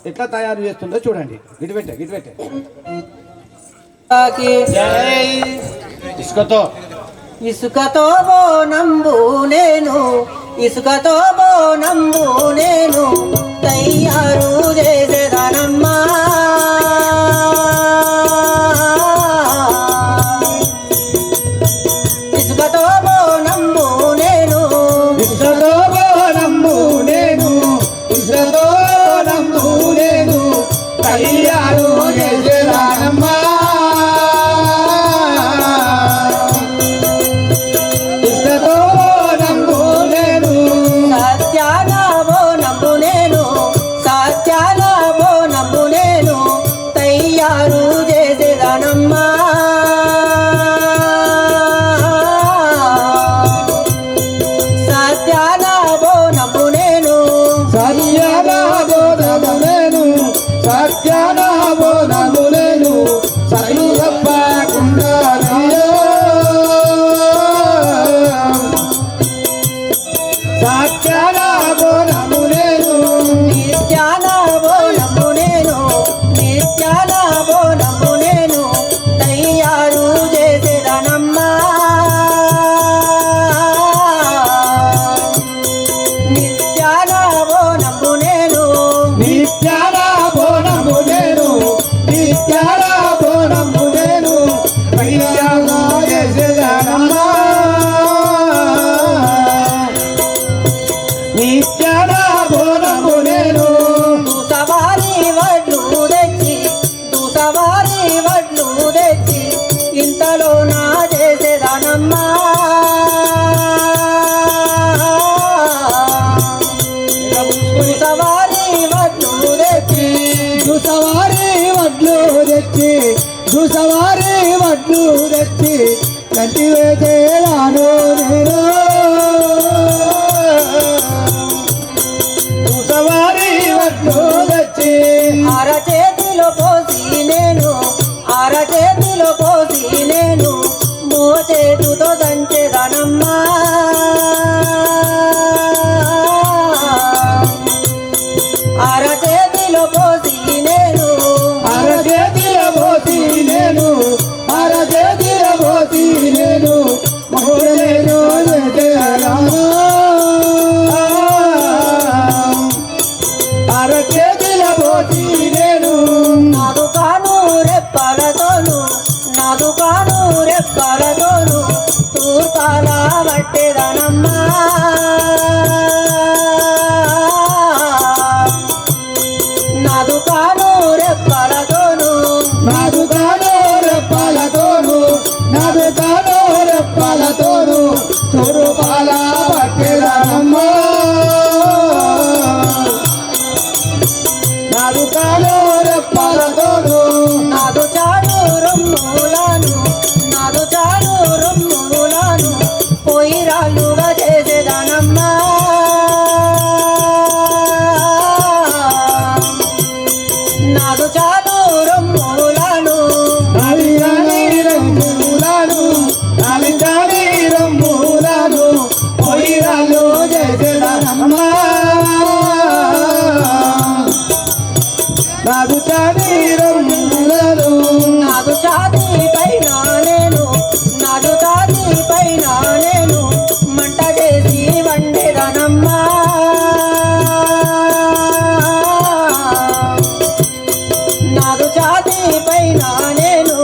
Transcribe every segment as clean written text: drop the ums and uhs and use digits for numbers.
ఎట్లా తయారు చేస్తుందో చూడండి. గిడిపెట్టే ఇసుకతో బోనంబు నేను తయారు చేసేదానమ్మా. ఇసుకతో బోనంబు నేను తయారు చేసేదానమ్మా. ఇంతలో నా చేసేదానమ్మా. సవారీ వడ్లు తెచ్చి కంటి వేసేదాను నేను. సవారీ వడ్లు తెచ్చి అరచేతిలో పోసి నేను మోచేతుతో దంచేదానమ్మా. అరచేతిలో పోసి నేను నాదుకాను రెప్పలతోను తూర్పాల పట్టేదానమ్మా. నాదుకాను రెప్పలతోను తూర్పాల పట్టేదానమ్మా. నాదుకాను రెప్పలతోను నాదు చాలు రొమ్ములను పొయ్యిరాళ్ళుగా చేసేదానమ్మా. నాదు చాలు రొమ్ములను పొయ్యిరాళ్ళు చేసేదానమ్మా. నాదు చాలి రొమ్ములను నాదు చాతి పైన నేను మంట చేసి వండేదానమ్మా. నాదు చాతి పైన నేను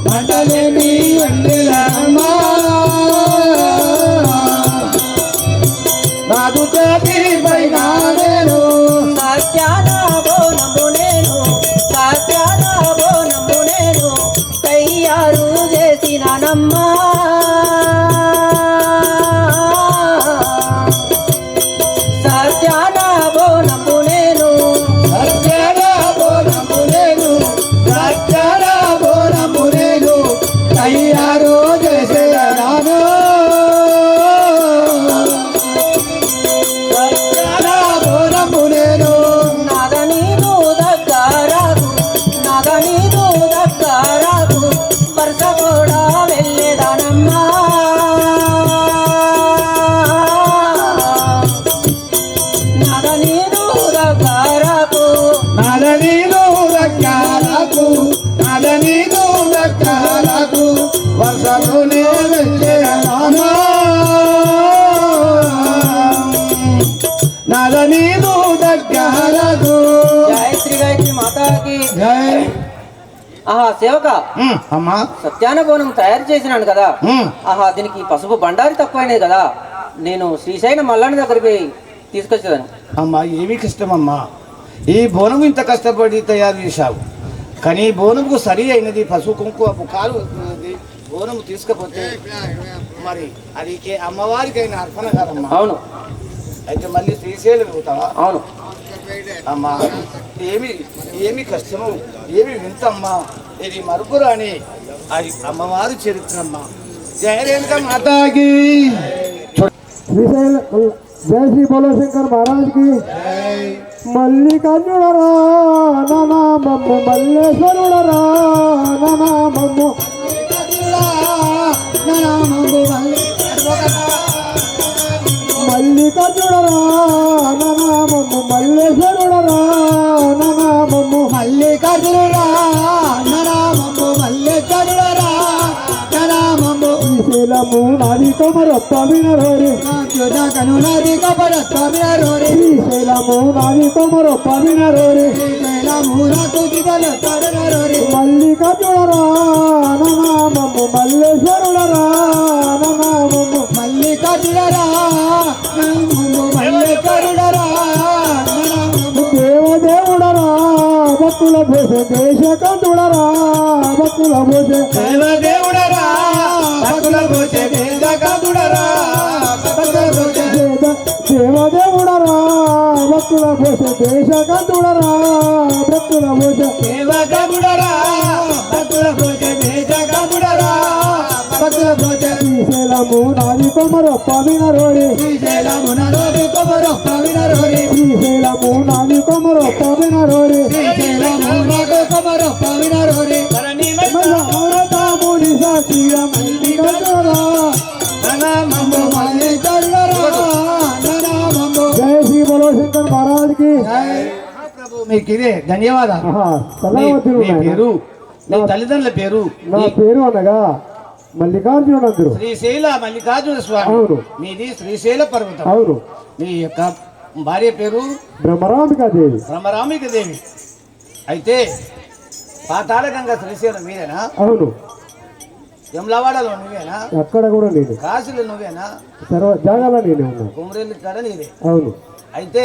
మంటలేమి వండేదానమ్మా. నాదు చాతి పైన నేను సత్యాన బోనము నేను తయారు చేసినానమ్మా. సత్యాన బోనము నేను తయారు చేసేదాను. నాగనీదు దగ్గరకు వరుస కూడా వెళ్ళేదానమ్మా. ఆహా సేవక, అమ్మా సత్యాన బోనం తయారు చేసినాను కదా. ఉమ్, ఆహా దీనికి పసుపు బండారి తక్కువైనది కదా. నేను శ్రీశైల మల్లన్న దగ్గరికి తీసుకొచ్చేదాను. అమ్మా ఏమి కష్టమమ్మా, ఈ బోనం ఇంత కష్టపడి తయారు చేశావు, కానీ ఈ బోనంకు సరి అయినది పసుపు కుంకుమ కాలు బోనం తీసుకపోతే మరి అది అమ్మవారికైనా అర్పణ కాదమ్మా. అవును అయితే మళ్ళీ శ్రీశైలం పోతావా? అవును. అమ్మా ఏమి ఏమి కష్టము, ఏమి వింతమ్మా, ఇది మరుపురాని అది అమ్మవారి చరిత్రమ్మా. జయ రేణుక మాతాకి. శ్రీశైల జయ శ్రీ బోలో శంకర్ మహారాజ్ కి. మల్లికార్జునరా ననామమ్ము మల్లేశ్వరుడరా ననామమ్ము మల్లికార్జునరా ననామమ్ము మల్లేశ్వరుడరా ననామమ్ము మల్లికార్జునుడా ననామమ్ము మల్లికార్జునుడా ననామమ్ము శ్రీశైలము నాది కొమరొప్ప వినరోరి కనునాది కబరత్త వినరోరి శ్రీశైలము నాది కొమరొప్ప వినరోరి మూలకు దిగలత్త వినరోరి మల్లికార్జునరా ననామమ్ము మల్లేశ్వరుడరా ననామమ్ము మల్లికార్జునరా ననామమ్ము మల్లికార్జునరా ననామమ్ము దేవదేవుడరా భక్తుల భూష దేశకంతుడరా భక్తుల భూష దేవదేవుడరా భక్తుల భూషే దేశకంతుడరా భక్తుల భూషే దేవదేవుడరా భక్తుల భూష దేశకంతుడరా భక్తుల భూష దేవదేవుడరా భక్తుల భూషే దేశకంతుడరా భక్తుల భూషే శ్రీశైలము నాది కొమరొప్ప వినరోడి శ్రీశైలమునరోడి కొమరొప్ప వినరోడి శ్రీశైలము నాది కొమరొప్ప వినరోడి శ్రీశైలమునరోడి కొమరొప్ప వినరోడి తాముడి సాక్షిగా మల్లికార్జునరా ననామమ్ము మల్లికార్జునరా ననామమ్ము. జయ శ్రీ బోలో శంకర్ మహారాజ్ కి. ప్రభు మీకు ఇదే ధన్యవాదాలు. ఆహా, మీ సదావతులు మీ పేరు మీ తల్లిదండ్రుల పేరు నా పేరు అనగా మల్లికార్జునుడు అందరు. శ్రీశైల మల్లికార్జున స్వామి. అవును. మీది శ్రీశైల పర్వతం. అవును. మీ యొక్క భార్య పేరు బ్రహ్మరాంబికాదేవి. బ్రహ్మరామిక దేవి. అయితే పాతాళగంగా శ్రీశైలం మీదేనా? అవును. యమలవాడలో నువ్వేనా? అక్కడ కూడా నేను కాశీలో నువ్వేనా? సర్వ జాగాల నేనే ఉన్నా. కుమరేళ్ళు కాడ నీదే. అవును. అయితే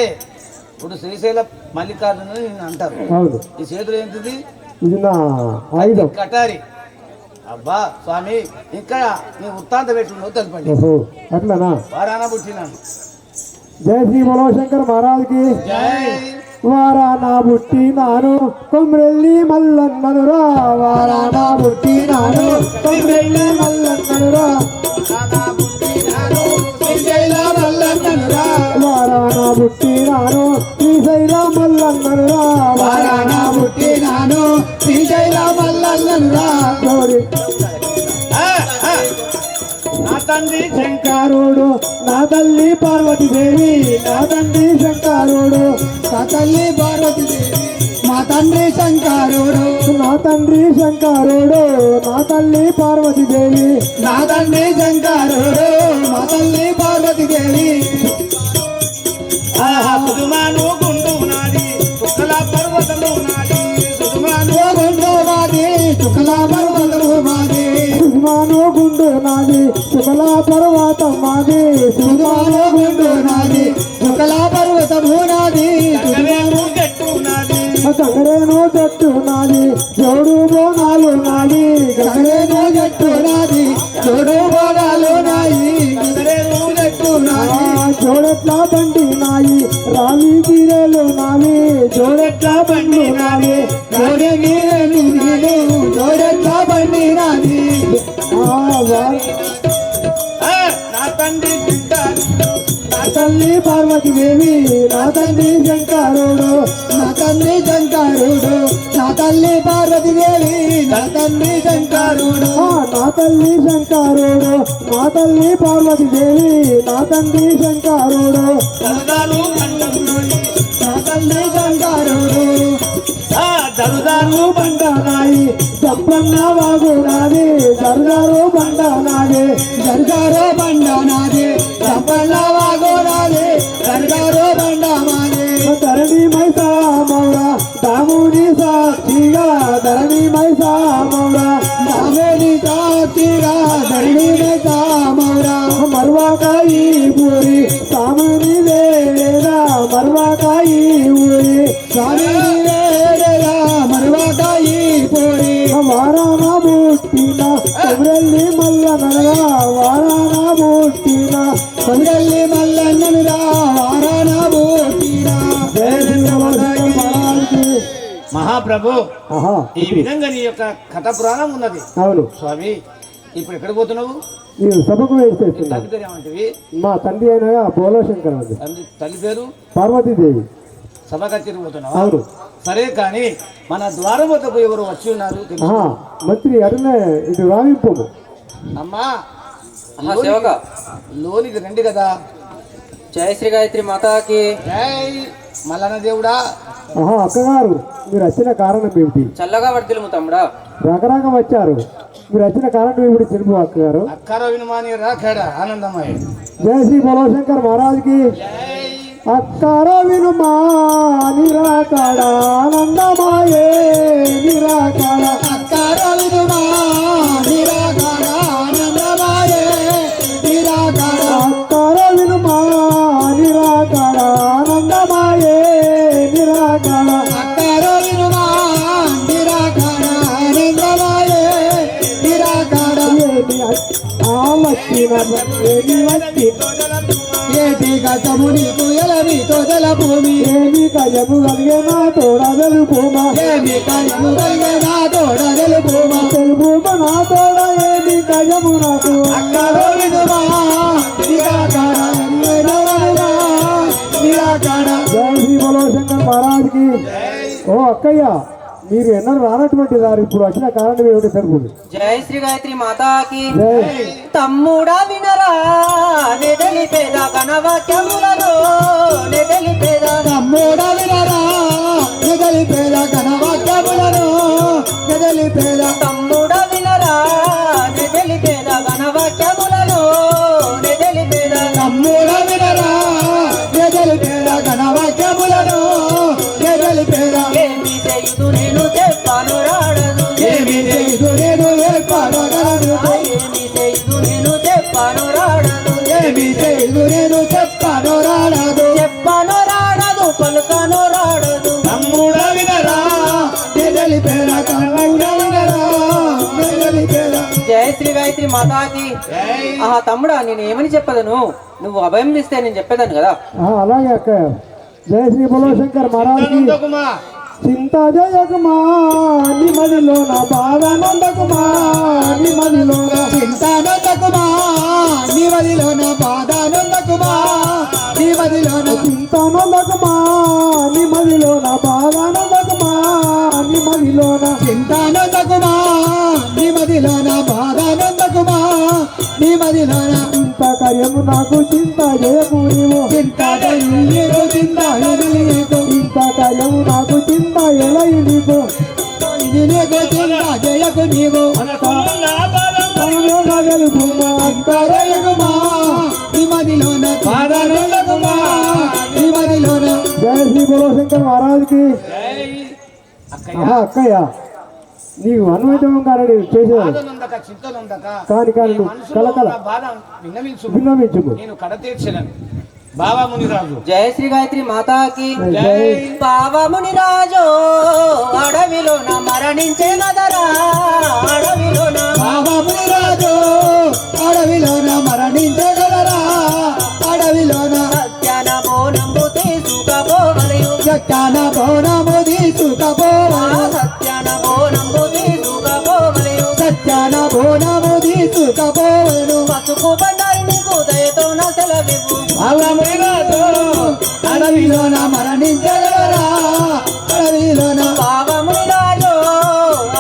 ఇప్పుడు శ్రీశైల మల్లికార్జున నిన్ను అంటారు. అవును. ఈ చేతులు ఏంటిది? ఇది నా ఆయుధం. కటారి. అబ్బా స్వామి, ఇంకా నీ వృత్తాంత పెట్టులో తెలిపండి. ఓహో, అట్లనా? వారాన పుట్టినాను. జయ శ్రీ బోలో శంకర్ మహారాజ్ కి. జై. వారాన పుట్టినాను కొమ్రెల్లి మల్లన్ననురా. వారాన పుట్టినాను కొమ్రెల్లి మల్లన్ననురా. శ్రీశైల మల్లన్ననురా. వారాన పుట్టినాను శ్రీశైల మల్లన్ననురా. వారాన పుట్టినాను శ్రీశైల మల్లన్ననురా. గౌరి నా తండ్రి శంకరుడు నా తల్లి పార్వతీదేవి. నా తండ్రి శంకరుడు నా తల్లి పార్వతీదేవి. మా తండ్రి శంకరుడు. నా తండ్రి శంకరుడు నా తల్లి పార్వతీదేవి. నా తండ్రి శంకరుడు మా తల్లి పార్వతీదేవి. సుదుమాను గుండు నాది చుక్కల పర్వతము నాది. సుదుమాను గుండు నాది చుక్కల పర్వతము మాది. సుమాను గుండు నాది శుకల పర్వతం మాది. సుదుమాను గుండు నాది చుక్కల పర్వతము నాది. సుదుమాను చెట్టు నాది. గంగరేను చెట్టు నాది జోడు బోనాలు నాది. గంగరేను చెట్టు నాది జోడు బోనాలు నాయి. గంగరేను చెట్టు నాది. జోడెట్ల బండి నాయి రావి గిరేలు నావి. జోడెట్ల బండి నావి జోడే గీరెలు నీరు జోడెట్ల బండి నాది. నా తండ్రి నా తల్లి పార్వతీదేవి. నా తండ్రి శంకరుడు నా తండ్రి శంకరుడు. నా తల్లి పార్వతీదేవి. నా తండ్రి శంకరుడు. నా తల్లి శంకరుడు నా తల్లి పార్వతీదేవి. నా తండ్రి శంకరుడు దరుదారు నా తండ్రి శంకరుడు. దరుదారు బండనాయి చెప్పన్న వాగు నాది. జరుగారు బండనాది దర్గారో బండ నాది. సంపన్న వాగో నాది. దర్గారో బండ మాది. ధరణి మైసా మౌర దాముని సాక్షిగా. ధరణి మైసా కొమరల్లి మల్లనగా వారాన పుట్టిన కొండల్లి మల్లన్ననురా వారాన పుట్టిన జయ శ్రీ బోళశంకర్ మహారాజ్కి. మహాప్రభు ఆహా, ఈ విధంగా నీ యొక్క కథ పురాణం ఉన్నది అవును. స్వామి. ఇప్పుడు ఎక్కడ పోతున్నావు? నేను సభకు వేసేస్తున్నా. తల్లి పేరు ఏమంటివి? మా తండ్రి అయిన బోళశంకర్ అండి. తల్లి పేరు పార్వతీదేవి. సభ కచేరి పోతున్నావు? అవును. సరే కానీ మన ద్వారం వద్దకు ఎవరు వచ్చి ఉన్నారు తెలుసు? ఆహా, మంత్రి అరుణే ఇటు రావింపు. అమ్మా ఆహా సేవక, లోనికి రండి కదా. జయ శ్రీ గాయత్రి మాతాకి. జై మల్లన్న దేవుడా. ఆహా, అక్కగారు మీరు వచ్చిన కారణం ఏమిటి? చల్లగా వర్దిలుము తమ్ముడా. రకరక వచ్చారు, మీరు వచ్చిన కారణం ఏమిటి తెలుపు అక్కగారు? అక్కర వినుమాని రాఖేడ ఆనందమయ్య. జయ శ్రీ బోళశంకర్ మహారాజ్కి. జై అక్కర వినుమా నిరాకాడ ఆనందమాయే నిరాకాడ. అక్కర వినుమా నిరాకార ఆనందమాయే నిరాకార. అక్కర వినుమా నిరాకాడ ఆనందమాయే నిరాకాడ. అక్కర వినుమా నిరాకార ఆనందమాయే నిరాకార. వచ్చిన వచ్చి ఏటి గతము నీకు ఎలవితో జల భూమి. ఏమి కజము కలిగే నా తోడ వెలుపుమా. ఏమి కయము కలిగే నా తోడ తెలుపుమా. తెలుపుమా నా తోడ ఏమి కజము నాకు. అక్కర వినుమా నిరాకార నిరాకార నిరాకార. జయ శ్రీ బోళశంకర్ మహారాజ్కి. ఓ అక్కయ్య, మీరు ఎన్నడూ రానటువంటి దారు ఇప్పుడు వచ్చిన కారణం ఏమిటి తెలుపు? జయ శ్రీ గాయత్రి మాతాకి. జై. తమ్ముడా వినరా నెదలిపేద ఘనవాక్యములను నెదలిపేద. తమ్ముడ వినరా నిగలిపేద ఘనవాక్యములను నిగలిపేద. తమ్ముడా వినరా నెదలిపేద ఘనవాక్యములను నెదలిపేద. తమ్ముడ వినరా నిగలిపేద ఘనవాక్యములను నిగలిపేద. ఏమి చేయుదు నేను చెప్పాను రాడదు. ఏమి చేయుదు నేను ఏర్పడగలను. ఏమి చేయుదు నేను చెప్పాను రాడదు. ఏమి చేయుదు నేను చెప్పను రాడదు. చెప్పాను రాడదు పలుకాను రాడదు. తమ్ముడ వినరా నిగలిపేద తమ్ముడ వినరా నిగలిపేద. జయ శ్రీ గాయత్రి మాతాకి. జై ఆహా తమ్ముడా, నేను ఏమని చెప్పదను? నువ్వు అభయం ఇస్తే నేను చెప్పేదాను కదా. అలాగే అక్కయ్య. జయ శ్రీ బోళశంకర్ మహారాజ్కి. నందకుమా. చింత జయకుమా నిమదిలోన బాధ నందకుమా నిమదిలోన. చింతానందకుమా నివదిలోన బాధానందకుమా నివదిలోన. చింత నందకుమా నిమదిలోన బాధ నందకుమా నిమదిలోన. చింతానందకుమా నిమదిలోన బాధానందకుమా నిమదిలోన. చింత కార్యము నాకు చింత జయకు నీవు. చింతాడనీకు చింతాడనీకు చింత కార్యము నాకు చింత ఎలై నీకు. ఇది నీకు చింత జయకు నీవు. తనలోన వెలుగుమా అంతరయకుమా నిమదిలోన బాధానందకుమా నిమదిలోన. జయ శ్రీ బోళశంకర్ మహారాజ్కి. జై అక్కయ్య. ఆహా అక్కయ్య, నీవు అన్వయితం కారణి చేసేది బాధనుందక చింతనుందక కాని కాని నీ నువ్వు మనసులో కలకల ఉన్న బాధ విన్నవించు. విన్నవించుము. నేను కడ తీర్చను. బాబా మునిరాజు. జయ శ్రీ గాయత్రి మాతాకి. జై పావముని రాజు అడవిలోన మరణించే నదరా. అడవిలోన బాబాముని రాజు అడవిలోన మరణించగలరా. అడవిలోన సత్యాన బోనంబు తీసుకపోవలయు. సత్యాన భవనము తీసుకపోవను. సత్యాన బోనంబు తీసుకపోవలయు. సత్యాన భవనము తీసుకపోవను. పసుపు బండారి నీకు దయతో నా సెలవివ్వు. బాబాముని రాజు అడవిలోన మరణించగలరా. అడవిలోన పావముని రాజు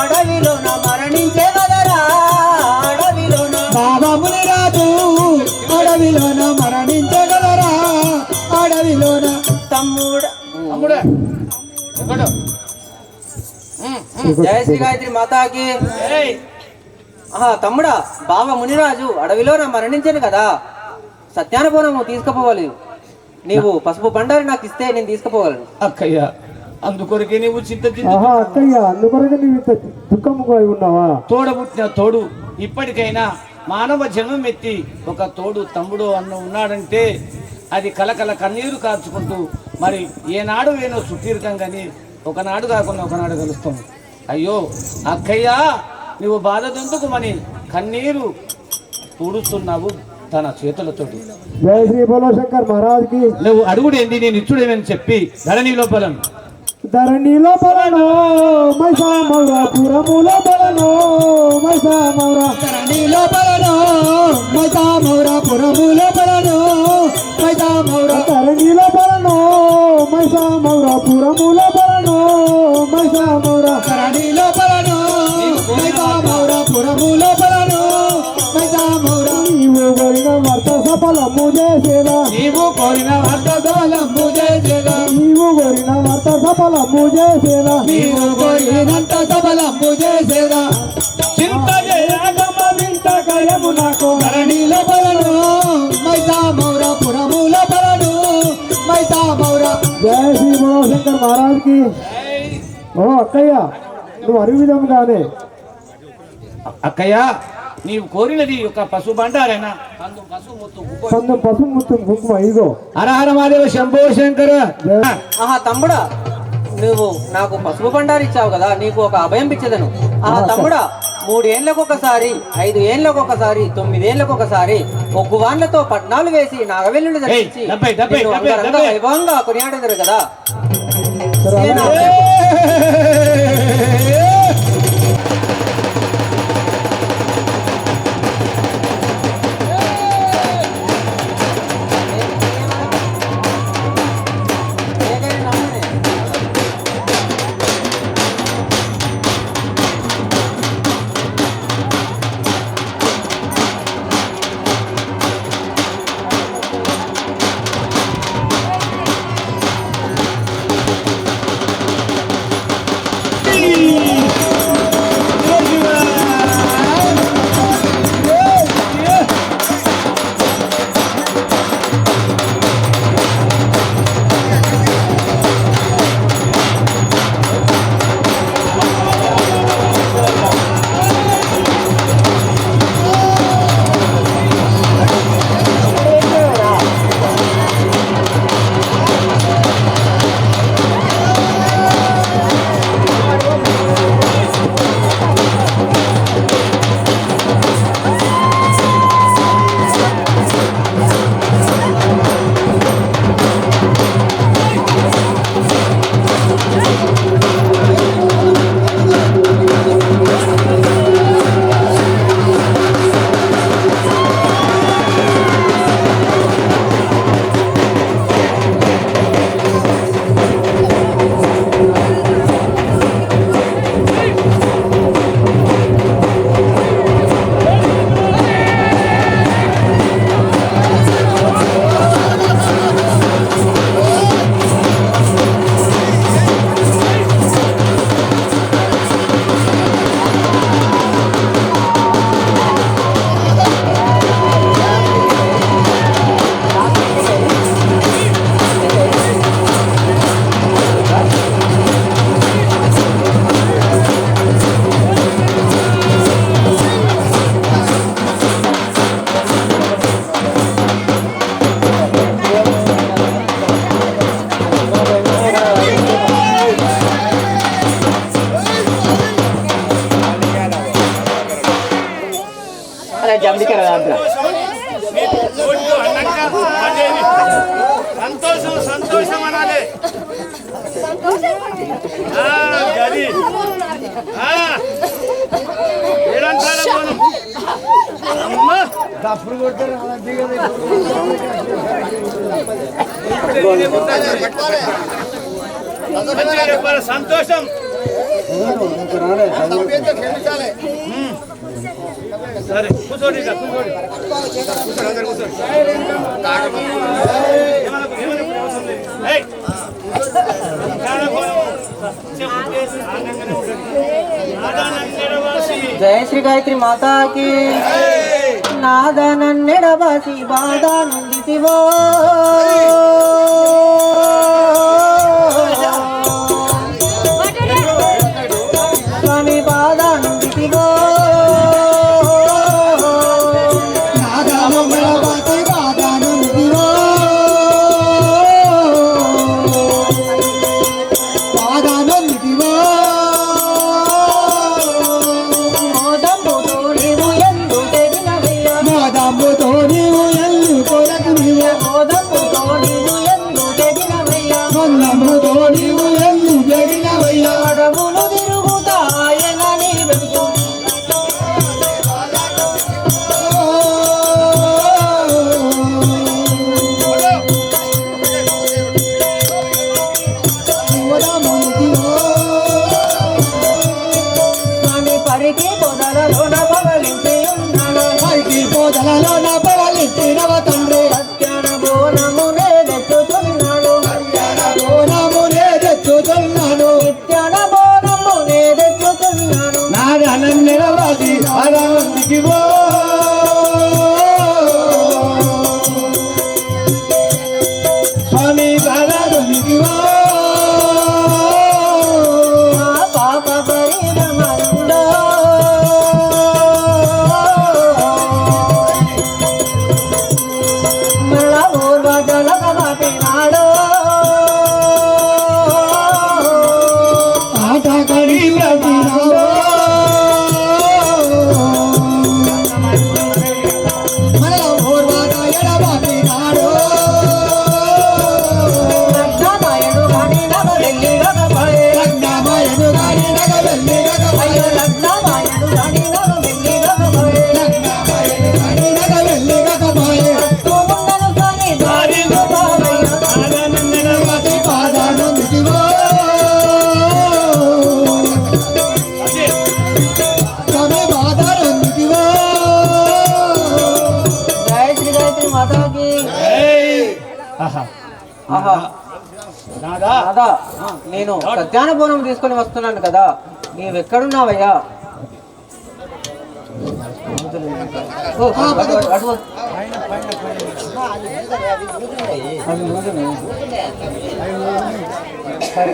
అడవిలోన మరణించే నదరా. అడవిలోన బాబాముని రాజు అడవిలోన మరణించగలరా. అడవిలోన తమ్ముడ. తమ్ముడే ఎక్కడు? జయ శ్రీ గాయత్రి మాతాకి. జై ఆహా తమ్ముడా, బావ మునిరాజు అడవిలోన మరణించాను కదా, సత్యానుభవనము తీసుకుపోవాలి. నీవు పసుపు బండారి నాకు ఇస్తే నేను తీసుకుపోవాలను. అక్కయ్య, అందుకొరకే నీవు చింత చింత ఆహా అక్కయ్య, అందుకొరకే నీవు ఇంత దుఃఖముగా ఉన్నావా? తోడబుట్టిన తోడు ఇప్పటికైనా మానవ జన్మం ఎత్తి ఒక తోడు తమ్ముడు అన్న ఉన్నాడంటే అది కలకల కన్నీరు కార్చుకుంటూ మరి ఏనాడు ఏనో సుదీర్ఘం కానీ ఒకనాడు కాకుండా ఒకనాడు కలుస్తాము. అయ్యో అక్కయ్య, నువ్వు బాధ దొందుకు మని కన్నీరు తుడుస్తున్నావు తన చేతులతోటి. జై శ్రీ బోలో శంకర్ మహారాజ్ కి. నువ్వు అడుగుడేంది నేను ఇచ్చుడేమని చెప్పి ధరణి లోపలను ధరణి లోపలను మైసామౌరాపురము లోపలను మైసామౌరా ధరణి లోపలను మైసామౌరాపురము లోపలను మైసామౌరా ధరణి లోపలను మైసామౌరాపురము లోపలను మైసామౌరా ధరణి లోపలను మైసామౌరాపురము లోపలను మైసామౌరా నీవు కోరిన వర్త సఫలము చేసేదా నీవు కోరిన సఫలము చేసేదా నీవు కోరిన వర్త సఫలము చేసేదా నీవు కోరినంత సఫలము చేసేదా చింత చేయగమ వింత కయము నాకు ధరణి లోపలను మైసామౌరాపురము లోపలను మైసామౌరా. జై శ్రీ బోలో శంకర్ మహారాజ్ కి. ఓ అక్కయ్య నువ్వు అరుగు విధంగానే అక్కయ్య నీవు కోరినది ఒక పశు బండారేనా పందు పశు ముత్తు పందెం పసుపు ముత్తు కుంకుమ ఇదిగో. హరహర మహాదేవ శంభో శంకర. ఆహా తమ్ముడా, నువ్వు నాకు పసుపు బండారు ఇచ్చావు కదా, నీకు ఒక అభయం ఇచ్చేదను. ఆహా తమ్ముడా, 3 ఏళ్లకు ఒకసారి, 5 ఏళ్లకు ఒకసారి, 9 ఏళ్లకు ఒకసారి ఒగ్గువాన్లతో పట్నాలు వేసి నాగవెల్లుని ధరించి నిన్ను అంగరంగ వైభవంగా కొనియాడేదారు కదా. నేను సంతోషం సంతోషం అనాలి. గది తప్పుడు కొట్టారు సంతోషం. సరే కూర్చోండి కూర్చోండి కూర్చోండి. జయ శ్రీ గాయత్రి మాతాకి. నాదనన్నెడబాసి బాధ నుండితివో స్వామి బాధ నుండితివో మోదంబుతో నీవు ఎంత ఆహా. ఆహా నాదా రాధా నేను సత్యాన బోనం తీసుకొని వస్తున్నాను కదా, నీవెక్కడున్నావయ్యా? ఓ, అటు. సరే.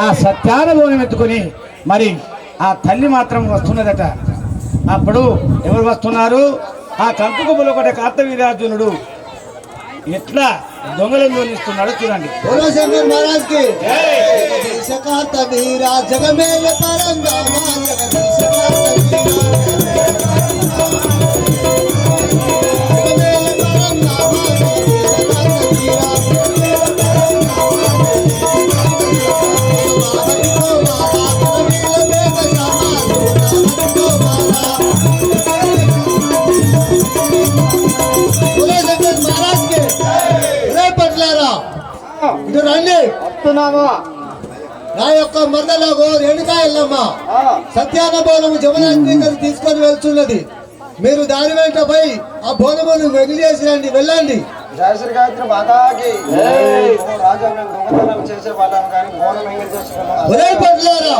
ఆ సత్యాన బోనం ఎత్తుకొని మరి ఆ తల్లి మాత్రం వస్తున్నదట. అప్పుడు ఎవరు వస్తున్నారు? ఆ కంకుకుబులు ఒకటి కార్తవీర్యార్జునుడు ఎట్లా దొంగలను దోనిస్తున్నాడు చూడండి. बोलो शंकर महाराज की जगदीश का तबीरा जगमेल परंदामा जगदीश का तबीरा जगमेल परंदामा जगदीश का बोलो शंकर महाराज के रे पटलारा ఇటు రండి. నా యొక్క మరదలకు రేణుకా ఎల్లమ్మ సత్యాన బోనము జమునాగ్ని తీసుకొని వెళ్తున్నది. మీరు దాని వెంట పోయి ఆ బోనమును వెగిలేసి రండి, వెళ్ళండి. జయశ్రీ గాయత్రి మాతాకి రాజా మేము దొంగతనం చేసే వాళ్ళం కానీ బోనం ఎంగేజ్ చేసుకున్నాం. ఒరే పట్లారా,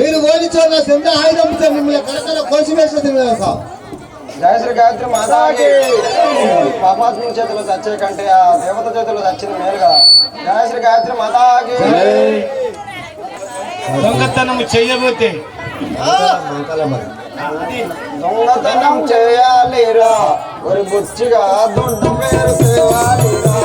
మీరు ఓడించున్న సెంత ఆయుధంతో మిమ్మల్ని కరకర కోసివేసేది జయశ్రీ గాయత్రి మాతాకి పాపాత్మ చేతిలో చచ్చే కంటే ఆ దేవత చేతిలో చచ్చింది మేలు కదా. జయశ్రీ గాయత్రి మాతాకి దొంగతనం చేయబోతే దొంగతనం చేయాలిరా ఒక బుచ్చిగా దొడ్డ పేరు తేవాలిరా.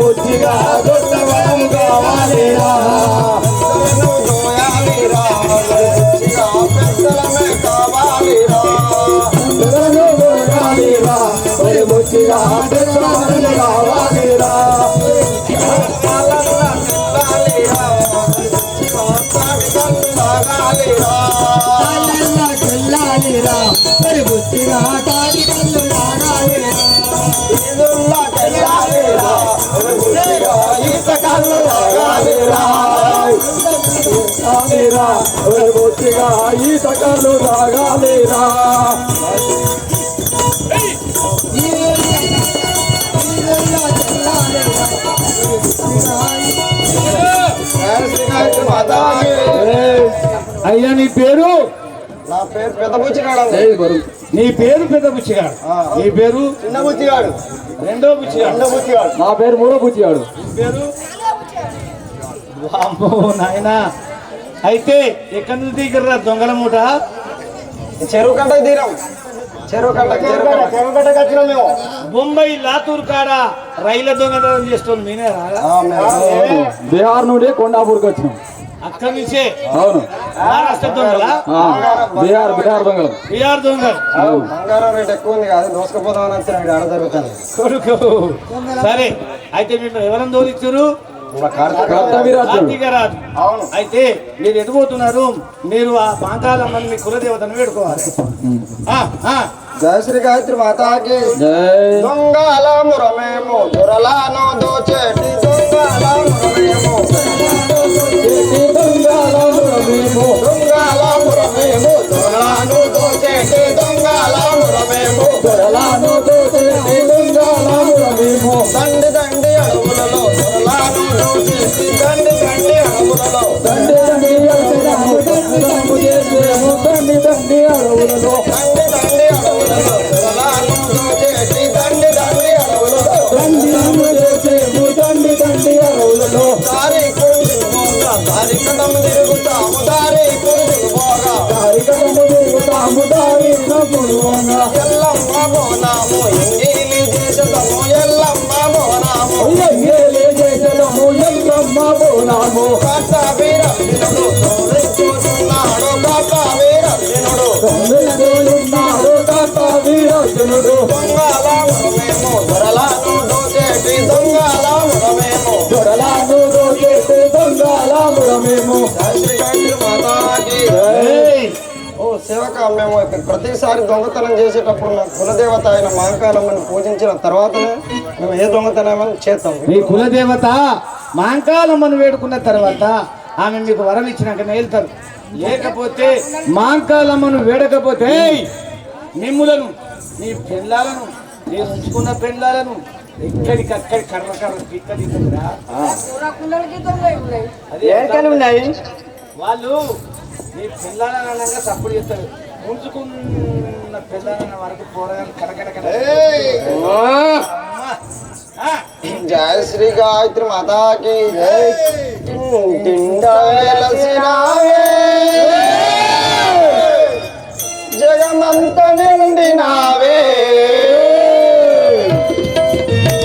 బుద్ధిగా దొడ్డవరం కావాలిరా. పెద్దలమే కావాలిరా. బుద్ధిగా దొడ్డవరం కావాలిరా. బొత్తిగా ఈత కళ్ళు తాగాలిరా. అయ్యా నీ పేరు? నా పేరు పెద్ద బుచ్చిగాడు. నీ పేరు పెద్ద బుచ్చిగాడు. నీ పేరు చిన్న బుచ్చిగాడు. రెండో బుచ్చిగాడు. చిన్న బుచ్చిగాడు. నా పేరు మూడో బుచ్చిగాడు. నీ పేరు? వామ్మో నాయనా, అయితే ఎక్కడి నుంచి దిగరా దొంగల మూట? చెరువు కట్టకు తీరం. చెరువు కట్టకు వచ్చినాం మేము. బొంబాయి లాతూర్ కాడ రైల దొంగతనం చేస్తుంది మీనే రాదా? బీహార్ నుండి కొండాపూర్కి వచ్చినాం. అక్కడి నుంచే అవును, మహారాష్ట్ర దొంగల బీహార్ దొంగలు. బీహార్ దొంగలు. బంగారం రేట్ ఎక్కువ ఉంది కాదు, దోసుకుపోదామని వచ్చిన ఆడ జరుగుతుంది. కొడుకు సరే, అయితే మీరు ఎవరైనా దోలిచ్చారు? కార్తీకరాజు. అవును. అయితే మీరు ఎదిపోతున్నారు, మీరు ఆ పాంతాలమ్మని మీ కులదేవతను వేడుకోవాలి. జయశ్రీ గాయత్రి మాతాకి దొంగలమురమేమో దొరలాను దోచేటి దొంగలమురమేమో దొంగలమురమేమో దొరలాను దోచేటి దొంగలమురమేమో దొరలాను దోచేటి దొంగలమురమేమో దండి దండి అడవులలో దొరలాను దోచేటి దండి దండి అడవులలో దండి దండి అడవులలో దండి దండి అడవులలో దండి దండి అడవులలో దొరలాను దోచేటి దండి దండి అడవులలో దండి దండి దండి అడవులలో దారి కొడుకుపోగా దారి కడము తిరుగుతాము దారి కొడుకుపోగా దారి కడము తిరుగుతాము దారి కొడుకుపోగా ఎల్లమ్మ బోనాము ఎంగిలి చేసదము ఎల్లమ్మ బోనాము ఎంగిలి చేసదము ఎల్లమ్మ బోనాము కట్ట వీరవినుడు తోలించుతున్నాడు కట్ట వీరవినుడు తొమ్మిదోలున్నాడు కట్ట వీరవినుడు దొంగలమురమేమో దొరలాను దోచేటి దొంగలమురమేమో దొరలాను దోచేటి దొంగలమురమేమో జయశ్రీ గాయత్రి మాతాకి. ఓ సేవక మేము ప్రతిసారి దొంగతనం చేసేటప్పుడు మేము కులదేవత అయిన మహంకాళమ్మని పూజించిన తర్వాతనే మేము ఏ దొంగతనం చేస్తాం. మీ కులదేవత మాంకాలమ్మను వేడుకున్న తర్వాత ఆమె మీకు వరం ఇచ్చినాకనే వెళ్తారు. లేకపోతే మాంకాలమ్మను వేడకపోతే మిమ్ములను మీ పెళ్ళాలను మీరు ఉంచుకున్న పెళ్ళాలను ఎక్కడికక్కడి కర్ర పిక్కదిరా. ఉన్నాయి వాళ్ళు మీ పిల్లలని అనగా తప్పుడు చేస్తారు. ఉంచుకున్న పిల్లలన్న వరకు పోరాలు కడకడ జయ శ్రీ గాయత్రి మాతాకి వెలసినావే జగమంత నిండినావే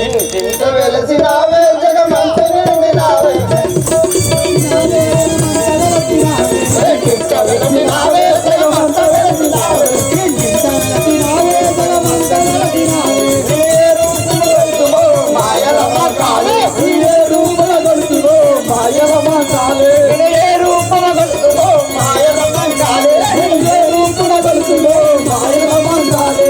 ఇంటింత వెలసినావే జగమంత నిండినావే వెలసినావే జగమంత వెలసినావే మాయలమ్మ కాలే మాయలమ్మ కాలే మాయలమ్మ కాలే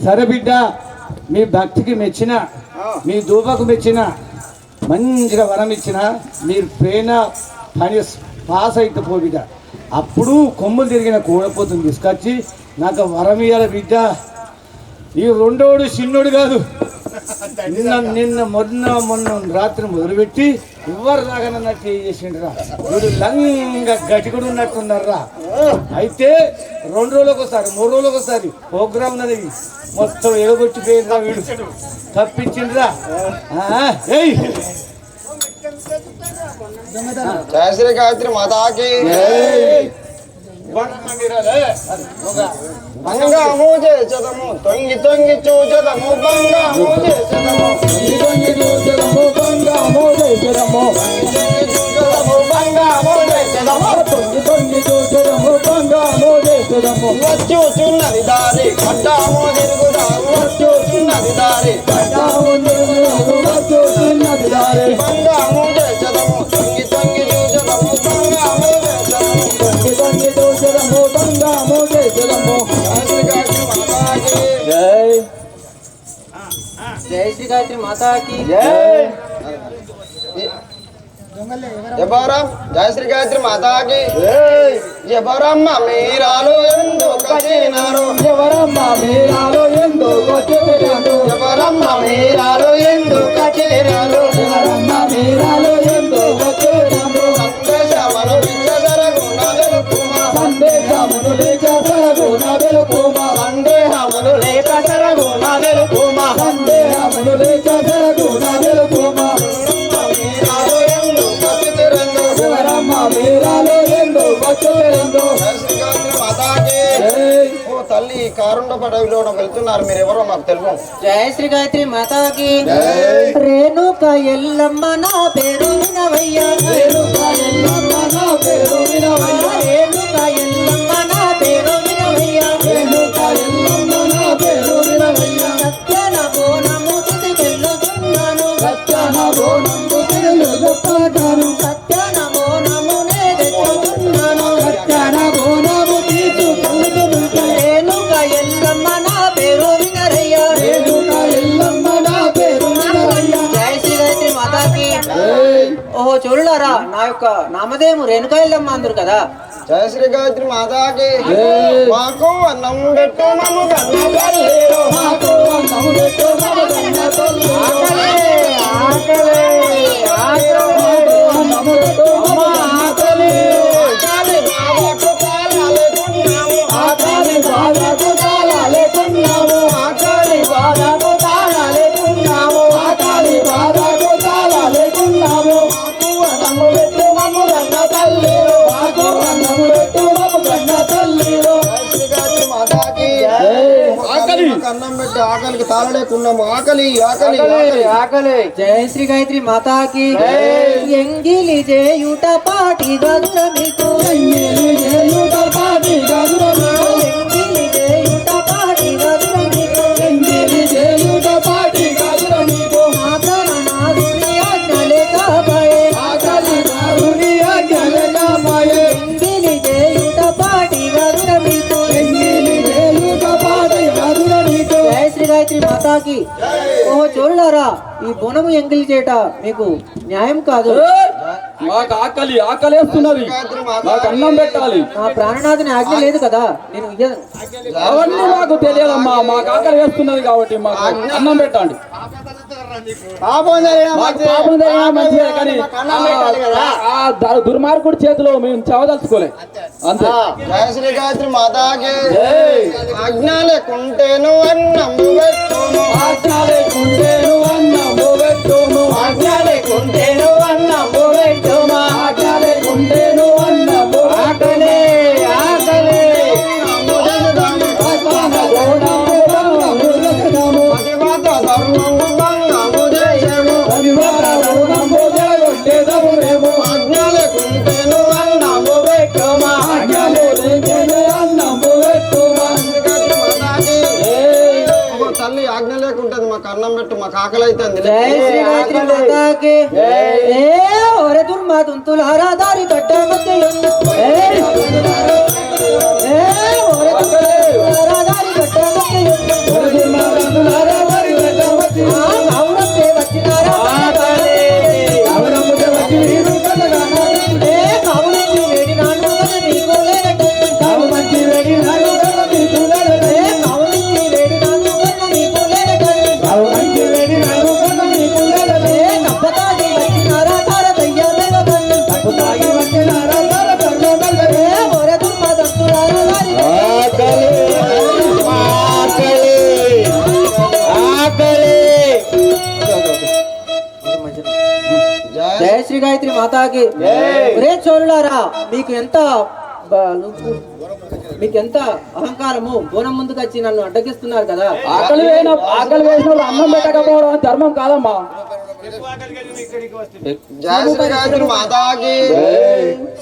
సరే బిడ్డ, మీ భక్తికి మెచ్చిన, మీ దూపకు మెచ్చిన, మంచిగా వరం ఇచ్చిన, మీరు పైన పని పాస్ అయితే పో బిడ్డ. అప్పుడు కొమ్ములు తిరిగిన కూడపోతుంది తీసుకొచ్చి నాకు వరం ఇయ్యాల బిడ్డ. ఈ రెండోడు చిన్నోడు కాదు, నిన్న మొన్న రాత్రి మొదలుపెట్టి ఎవరు రాగనన్నట్టు చేసిండ్రా. వీడు లంగా గట్టిగుడు ఉన్నట్టున్నారా. అయితే 2 రోజులకు ఒకసారి 3 రోజులకు ఒకసారి ప్రోగ్రామ్ ఉన్నది, మొత్తం ఎగబొట్టిపోయిండ్రా. వీడు తప్పించిండ్రా. జయ శ్రీ గాయత్రి మాతాకి బంగాము చేసదము తొంగి తొంగి చూచదము బంగాము చేసదము తొంగి చూచదము బంగాము చేసదము బంగాము చేసదము తొంగి తొంగి చూచదము బంగాము చేసదము వచ్చుచున్నది దారి కట్టాము తిరుగుదాము వచ్చుచున్నది దారి కట్టాము తిరుగుదాము వచ్చుచున్నది దారి బంగాము చేసదము తొంగి తొంగి చూచదము బంగాము చేసదము తొంగి తొంగి చూచదము బంగాము చేసదము. జై శ్రీ గాయత్రి మాతాకి జబరం జయ శ్రీ గాయత్రి మాతాకి జబరమ్మ మీరాలు ఎందుకొచ్చినారు జబరమ్మ మీరాలు ఎందుకొచ్చినారు జబరమ్మ మీరాలు ఎందుకొచ్చినారు జబరమ్మ మీరాలు ఎందుకొచ్చినారు సందేశమను విచ్చదరగుణ వెలుకుమా సందేశమను విచ్చదరగుణ వెలుకుమా సందేశమను విచ్చదరగుణ వెలుకుమా సందేశమను విచ్చదరగుణ వెలుకుమా తల్లి కారుండ పడవిలో వెళ్తున్నారు, మీరు ఎవరో మాకు తెలుసు. జయ శ్రీ గాయత్రి మాతాకి రేణుక ఎల్లమ్మ నా పేరు వినవయ్యా రేణుక ఎల్లమ్మ నా పేరు వినవయ్యా రేణుక ఎల్లమ్మ నా పేరు వినవయ్యా రేణుక ఎల్లమ్మ నా పేరు వినవయ్యా సత్యన బోనము తీసుకెళ్ళుతున్నాను సత్యన బోనము తీసుకెళ్ళుతున్నాను సత్యన బోనము నే తెచ్చుతున్నాను సత్యన బోనము తీసుకెళ్ళుతున్నాను రేణుక ఎల్లమ్మ నా పేరు వినరయ్యా రేణుక ఎల్లమ్మ నా పేరు వినరయ్యా. జయ శ్రీ గాయత్రి మాతాకి. ఓహో చూడులారా, నా యొక్క నామధేయము రేణుక ఎల్లమ్మ అందరు కదా. జయ శ్రీ గాయత్రి మాతాకి మాకు అన్నం పెట్టు మమ్ము కన్న తల్లిలో మాకు అన్నం పెట్టు మమ్ము కన్న తల్లిలో ఆకలి అన్నం పెట్టు మమ్ము కన్న తల్లిలో ఆకలి బాబాకు తాళాలేకున్నాము ఆకలి బాబాకు తాళాలేకున్నాము ఆకలి బాబాకు తాళాలేకున్నాము ఆకలి బాబాకు తాళాలేకున్నాము మాకు అన్నం పెట్టు మమ్ము కన్న తల్లిలో మాకు అన్నం పెట్టు మమ్ము కన్న తల్లిలో శ్రీ గాయత్రి మాతాకి ఆకలి అన్నం పెట్టి ఆకలికి తాళలేకున్నాము ఆకలి ఆకలి ఆకలి ఆకలి జయ శ్రీ గాయత్రి మాతాకి ఎంగిలి చేయుట పాటి గదుర మీకు ఎంగిలి చేయుట పాటి గదుర ఎంగిలి చేయుట పాటి గదుర మీకు ఎంగిలి చేయుట పాటి గదుర మీకు ఆకలి నాదుని ఆజ్ఞలే కాబయే ఆకలి నాదుని ఆజ్ఞలే కాబయే ఎంగిలి చేయుట పాటి గదుర మీకు ఎంగిలి చేయుట పాటి గదుర మీకు జయ శ్రీ గాయత్రి మాతాకి ఓ చూడలారా ఈ బోనము ఎంగిలి చేయట మీకు న్యాయం కాదు. మాకు ఆకలేస్తున్నది, మాకు అన్నం పెట్టాలి. నా ప్రాణనాథుని ఆజ్ఞ లేదు కదా, నేను అవన్నీ మాకు తెలియదమ్మా. మాకు ఆకలి వేస్తున్నది కాబట్టి మాకు అన్నం పెట్టండి. పాపం జరిగినా మంచిదే, కానీ ఆ దుర్మార్గుడి చేతిలో మేము చెవదలుచుకోలే అంతే. జయ శ్రీ గాయత్రి మాతాకి ఆజ్ఞ లేకుంటేను అన్నము పెట్టును ఆజ్ఞ లేకుంటేను అన్నము పెట్టును ఆజ్ఞ లేకుంటేను అన్నము పెట్టును ఆజ్ఞ లేకుంటేను అన్నము ఆకలి ఆకలి పతివ్రత ధర్మము భంగము చేసెము ఆజ్ఞ లేకుంటేను అన్నము పెట్టుమా తల్లి ఆజ్ఞ లేకుంటది మాకు అన్నం పెట్టు, మాకు ఆకలి అవుతుంది. జయ శ్రీ గాయత్రి మాతాకి ఒరే దుర్మాతుంతులారా దారి కట్ట మధ్య జయ శ్రీ గాయత్రి మాతాకి. ఒరే చోరులారా మీకెంత అహంకారము, బోనం ముందుకు వచ్చి నన్ను అడ్డగిస్తున్నారు కదా. ఆకలి వేసినప్పుడు అన్నం పెట్టకపోవడం ధర్మం కాదమ్మా. జయ శ్రీ గాయత్రి మాతాకి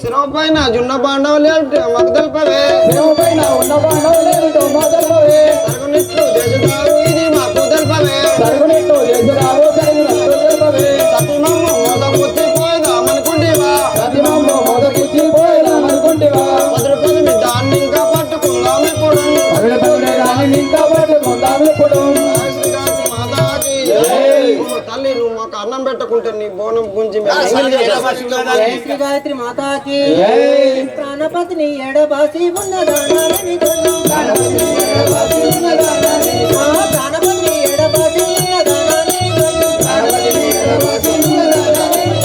శిరోపైన జున్న బాండవలే మాకు తెలుపవే శిరోపైన ఉన్న బాండవులేమిటో మాకు తెలుపవే. తరుగునిట్లు దేశదారు ఇది మాకు తెలుపవే తరుగునిట్టు చేసిరావు తరుగునట్టు తెలుపవే. సతిమమ్మ మోదపుచ్చిపోయిదామనుకుంటేవా సతిమమ్మ మొదటిచ్చిపోయినామనుకుంటేవా 10 రూపాయలు మీ దాన్ని ఇంకా పట్టుకుందాం ఇప్పుడు దాన్ని ఇంకా పట్టుకుందాం ఇప్పుడు. జయ శ్రీ గాయత్రి మాతాకి తల్లి నువ్వు మాకు అన్నం పెట్టకుంటే నీ బోనం గుంజి జయ శ్రీ గాయత్రి మాతాకి ప్రాణపతిని ఎడబాసి ఉన్నదానాలని ప్రాణపతిని ఎడబాసి ఉన్నదానాలని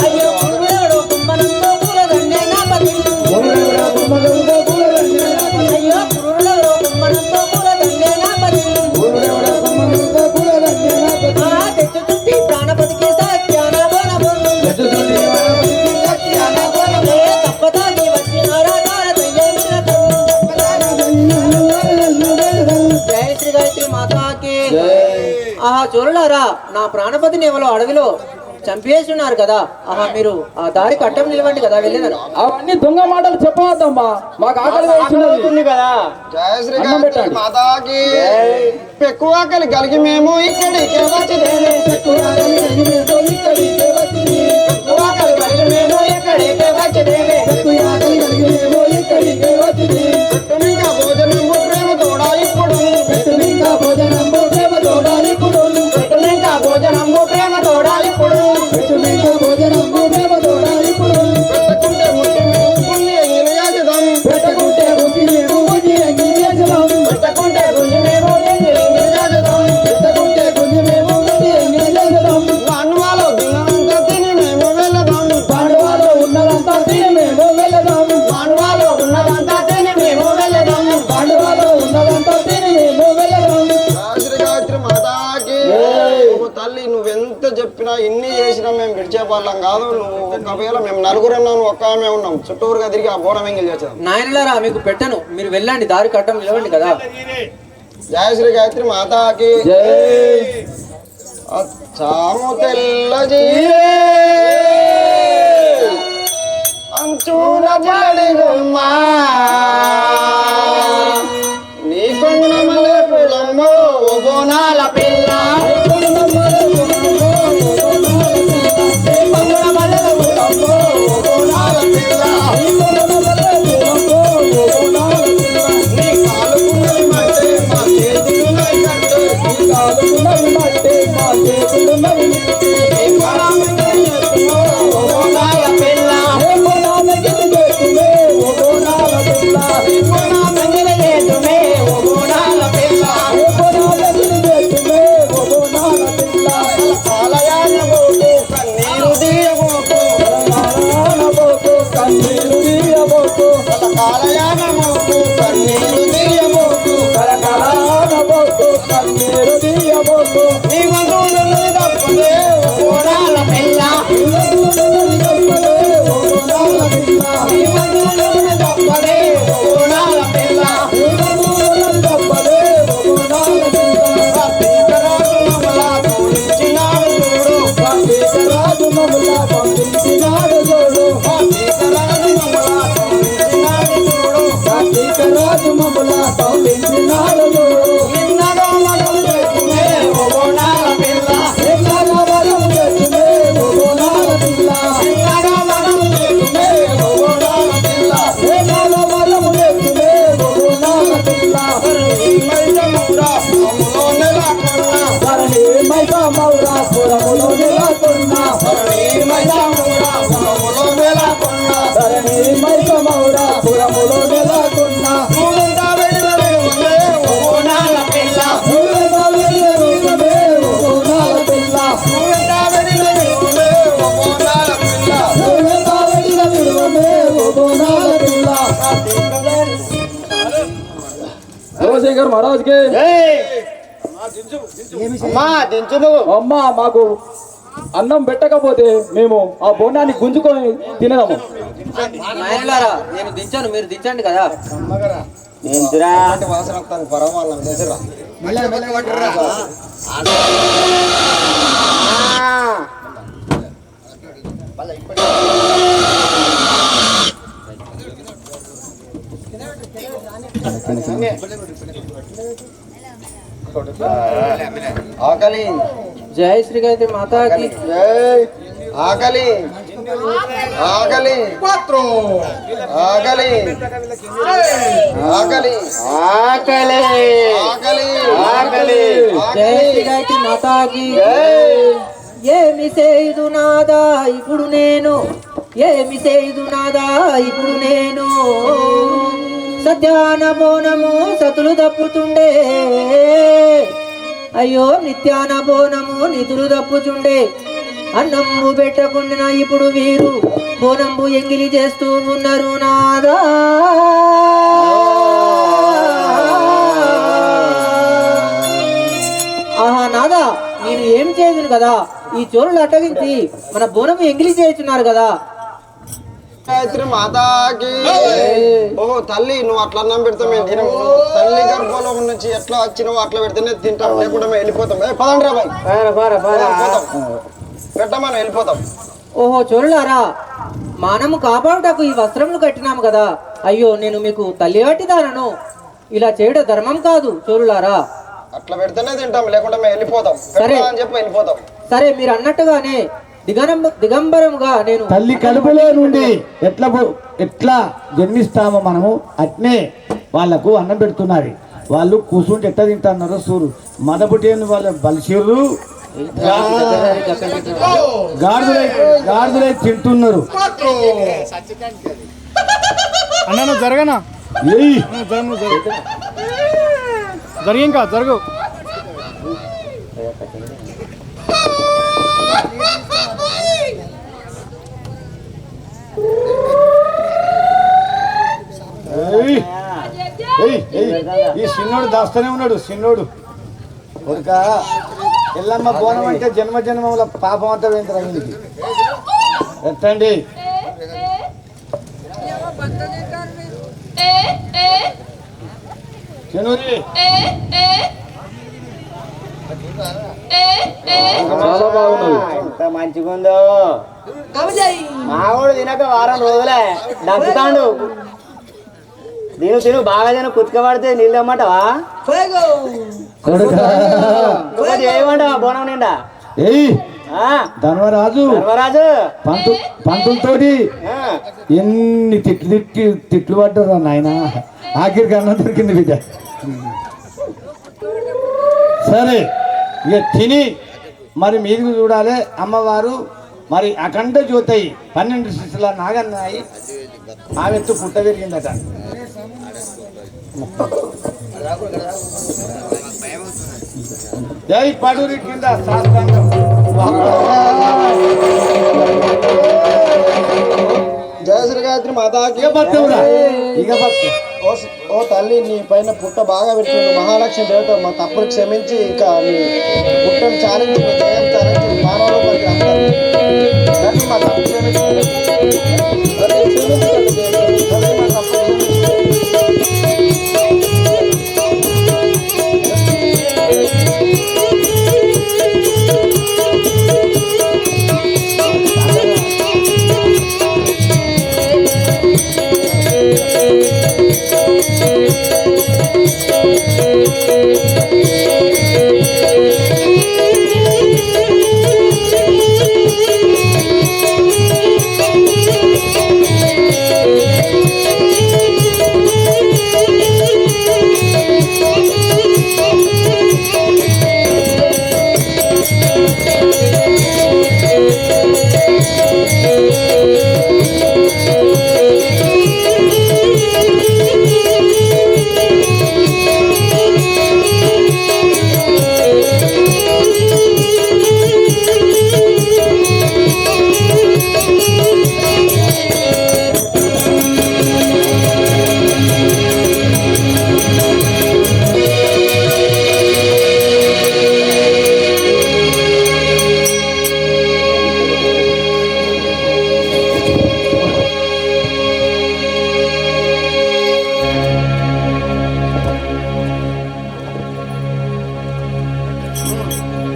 అయ్యో కురుడెవడో కుమ్మనంతో పూలదండే నా పతి అయ్యో కురుడెవడో కుమ్మనంతో పూలదండే నా పతి తెచ్చు చుట్టి ప్రాణపతికి సత్యాన బోనబోను తప్పదాగి వచ్చినారా జయ శ్రీ గాయత్రి మాతాకి. ఆహా చోరులారా, నా ప్రాణపతిని ఎవరో అడవిలో చంపేసి ఉన్నారు కదా. ఆహా మీరు ఆ దారి కట్టం నిలవండి కదా, వెళ్ళినారు. అవన్నీ దొంగ మాటలు చెప్పవద్దమ్మా, మాకు ఆకలి వేస్తున్నది కదా. జయ శ్రీ గాయత్రి మాతాకి ఎక్కువ ఆకలి కలిగి మేము ఇక్కడికే వచ్చిదేనే ఎక్కువ ఆకలి కలిగి మేము ఇక్కడికే వచ్చిదేనే ఇంకా భోజనము ప్రేమ తోడా ఇప్పుడు ఇంకా భోజనము ప్రేమ తోడా ఇప్పుడు పెట్టుకుంటే ముట్టి మేము పుణ్య ఎంగిలి యాజదం వాళ్ళం కాదు. నువ్వు ఒకవేళ మేము నలుగురు ఉన్నాం, ఒక్క ఆమె ఉన్నాం, చుట్టూరుగా తిరిగి ఆ బోనం ఎంగిల్ చేసాం. నాయనలారా మీకు పెట్టను, మీరు వెళ్ళండి, దారి కట్టం నిలవండి కదా. జయ శ్రీ గాయత్రి మాతాకి అచ్చాము తెల్ల జీరే అంచూర జడిగుమ్మా నీ కొంగునమలే పులమ్మో బోనాల పిల్ల శేఖర్ మహారాజ్కి అమ్మా మాకు అన్నం పెట్టకపోతే మేము ఆ బోనాన్ని గుంజుకొని తినదాము. నాయనలారా నేను దించాను, మీరు దించండి కదా. వాసన వస్తాను పరవాళ్ళం చేసిరా ఆకలి. జై శ్రీ గాయత్రి మాతాకి జై. ఆకలి ఆకలి ఆకలి ఆకలి ఆకలి ఆకలి ఆకలి. జై శ్రీ గాయత్రి మాతాకి ఏమి సేదు నాదా ఇప్పుడు నేను, ఏమి సేదు నాదా ఇప్పుడు నేను, సత్యాన బోనము సతులు తప్పుతుండే, అయ్యో నిత్యాన బోనము నిధులు తప్పుచుండే, అన్నము పెట్టకుండా ఇప్పుడు వీరు బోనంబు ఎంగిలి చేస్తూ ఉన్నారు నాదా. ఆహా నాదా, నేను ఏం చేయదును కదా, ఈ చోరులు అట్టగించి మన బోనము ఎంగిలి చేస్తున్నారు కదా. గాయత్రి మాతాకి. ఓ తల్లి, నువ్వు అట్లా అన్నం పెడతాం మేము తినము. తల్లి గర్భంలో నుంచి ఎట్లా వచ్చినావు అట్లా పెడితేనే తింటాం, లేకుండా మేము వెళ్ళిపోతాం. పదండి రా బాయ్, పెట్టమని వెళ్ళిపోతాం. ఓహో చోరులారా, మానము కాపాడుటకు ఈ వస్త్రములు కట్టినాము కదా. అయ్యో నేను మీకు తల్లి కట్టిదానను, ఇలా చేయడం ధర్మం కాదు చోరులారా. అట్లా పెడితేనే తింటాం, లేకుండా మేము వెళ్ళిపోతాం. అని చెప్పి వెళ్ళిపోతాం. సరే మీరు అన్నట్టుగానే దిగంబరముగా నేను తల్లి కడుపులో నుండి ఎట్లా జన్మిస్తామో మనము అట్నే వాళ్ళకు అన్నం పెడుతున్నారు. వాళ్ళు కూర్చుంటే ఎట్లా తింటున్నారో సూరు మదపుటేను వాళ్ళ బలిసీరు గాడిదలై తింటున్నారు. అన్న జరగనా జరిగి ఇంకా జరుగు. ఈ చిన్నోడు దాస్తూనే ఉన్నాడు. చిన్నోడు కొడుక ఎల్లమ్మ బోనం అంటే జన్మ జన్మముల పాపం అంతా వేంద్ర. ఎత్తండి. చెనూరి చాలా బాగున్నది. ఎంత మంచిగా ఉందో మావాడు తినక వారం రోజులే దంచుతాడు. తిను బాగా తిను కుతుక పడితే నీళ్ళు ఇమ్మంటావా ఇంకొకటి ఏమంటావా బోనం నిండా ఏయ్ ఆ, ధర్మరాజు ధర్మరాజు పంతులతోటి ఆ, ఎన్ని తిట్లు పడ్డారా నాయన, ఆఖరికి అన్నం దొరికింది బిడ్డ. సరే ఇక తిని మరి మీదికి చూడాలి. అమ్మవారు మరి అఖండ జ్యోతయి 12 శిశుల నాగన్నాయి ఆమెత్తు పుట్ట పెరిగిందట. జై పడూరి కింద శాస్త్రాంగం. జయశ్రీ గాయత్రి మాతాకి ఇక బతుకురా, ఇక బతుకు. ఓ తల్లి, నీ పైన పుట్ట బాగా పెట్టిండు మహాలక్ష్మి దేవత. మా తప్పులు క్షమించి ఇక నీ పుట్టను చాలించి నీ దయం చాలించి మానవులు మరి అందరినీ తల్లి మా తప్పు క్షమించి తల్లి క్షమించండి దేవత. తల్లి మా తప్పు క్షమించండి.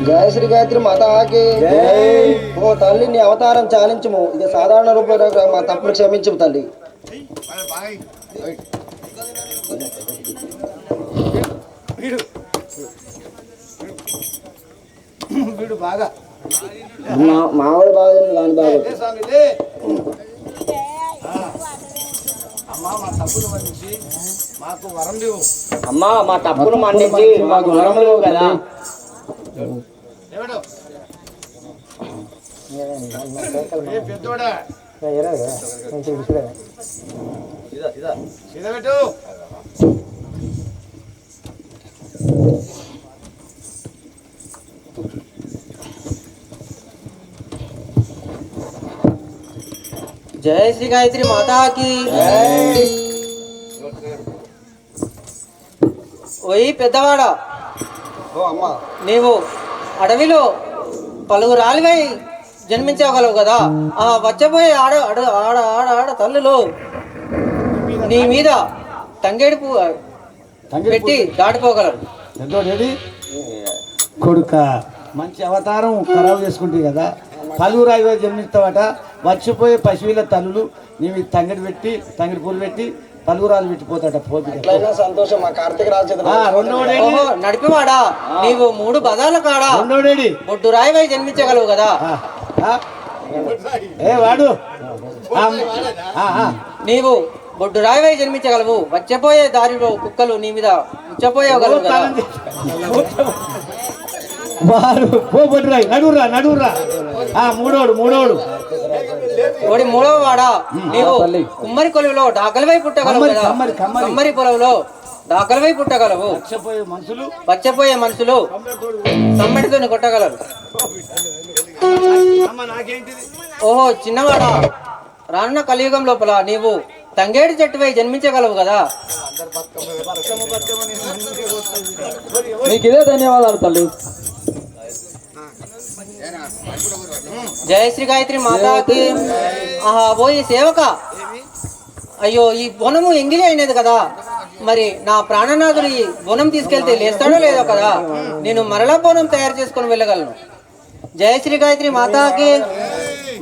జయశ్రీ గాయత్రి మాతాకి ఓ తల్లి, నీ అవతారం చాలించము. ఇది సాధారణ రూపంలో మా తప్పులు క్షమించము తల్లి. వీడు బాగా మావాడు బాగా దాని బాగా లే స్వామి, లే. అమ్మా మా తప్పులు మన్నించి మాకు వరం లేవు. అమ్మా మా తప్పును మన్నించి మాకు వరం లేవు కదా. ఎవడు ఏ పెద్దోడా సీదబెట్టు. జయ శ్రీ గాయత్రి మాతాకి. ఓయ్ పెద్దవాడా, నీవు అడవిలో పలువురాలివై జన్మించగలవు కదా. ఆ వచ్చబోయే ఆడ ఆడ ఆడ ఆడ ఆడ తల్లులు నీ మీద తంగేడు పెట్టి దాటిపోగలరు. పెద్దోడేది కొడుక మంచి అవతారం ఖరాబు చేసుకుంటే కదా. పలువురాయి జన్మిస్తావట. వచ్చిపోయే పశువుల తల్లులు నీవి తంగిడి పూలు పెట్టి పలువురాలు పెట్టిపోతాట. సంతోషం. మా కార్తీక రాజు ఓహో, నడిపివాడా, నీవు 3 బదాల కాడా రెండోడేడి బొడ్డు రాయివై జన్మించగలవు కదా. ఏ వాడు నీవు బొడ్డు రాయివై జన్మించగలవు. వచ్చపోయే దారిలో కుక్కలు నీ మీద ముచ్చపోయగలవు కదా. వాడు పోబొడ్రాయి నడువురా. మూడోడు ఓడి 3వ వాడా, నీవు కుమ్మరి కొలువులో డాకలవై పుట్టగలవు కదా. కమ్మరి పొలంలో డాకలవై పుట్టగలవు. వచ్చపోయే మనుషులు సమ్మెడితో కొట్టగలరు. ఓహో చిన్నవాడా, రానున్న కలియుగం లోపల నీవు తంగేడి చెట్టుపై జన్మించగలవు కదా. నీకు ఇదే ధన్యవాదాలు తల్లి. జయ శ్రీ గాయత్రి మాతాకి. ఆహా పోయి సేవక, అయ్యో ఈ బోనము ఎంగిలి అయినది కదా, మరి నా ప్రాణనాథుడు ఈ బోనం తీసుకెళ్తే లేస్తాడో లేదో కదా, నేను మరలా బోనం తయారు చేసుకొని వెళ్ళగలను. జయ శ్రీ గాయత్రి మాతాకి.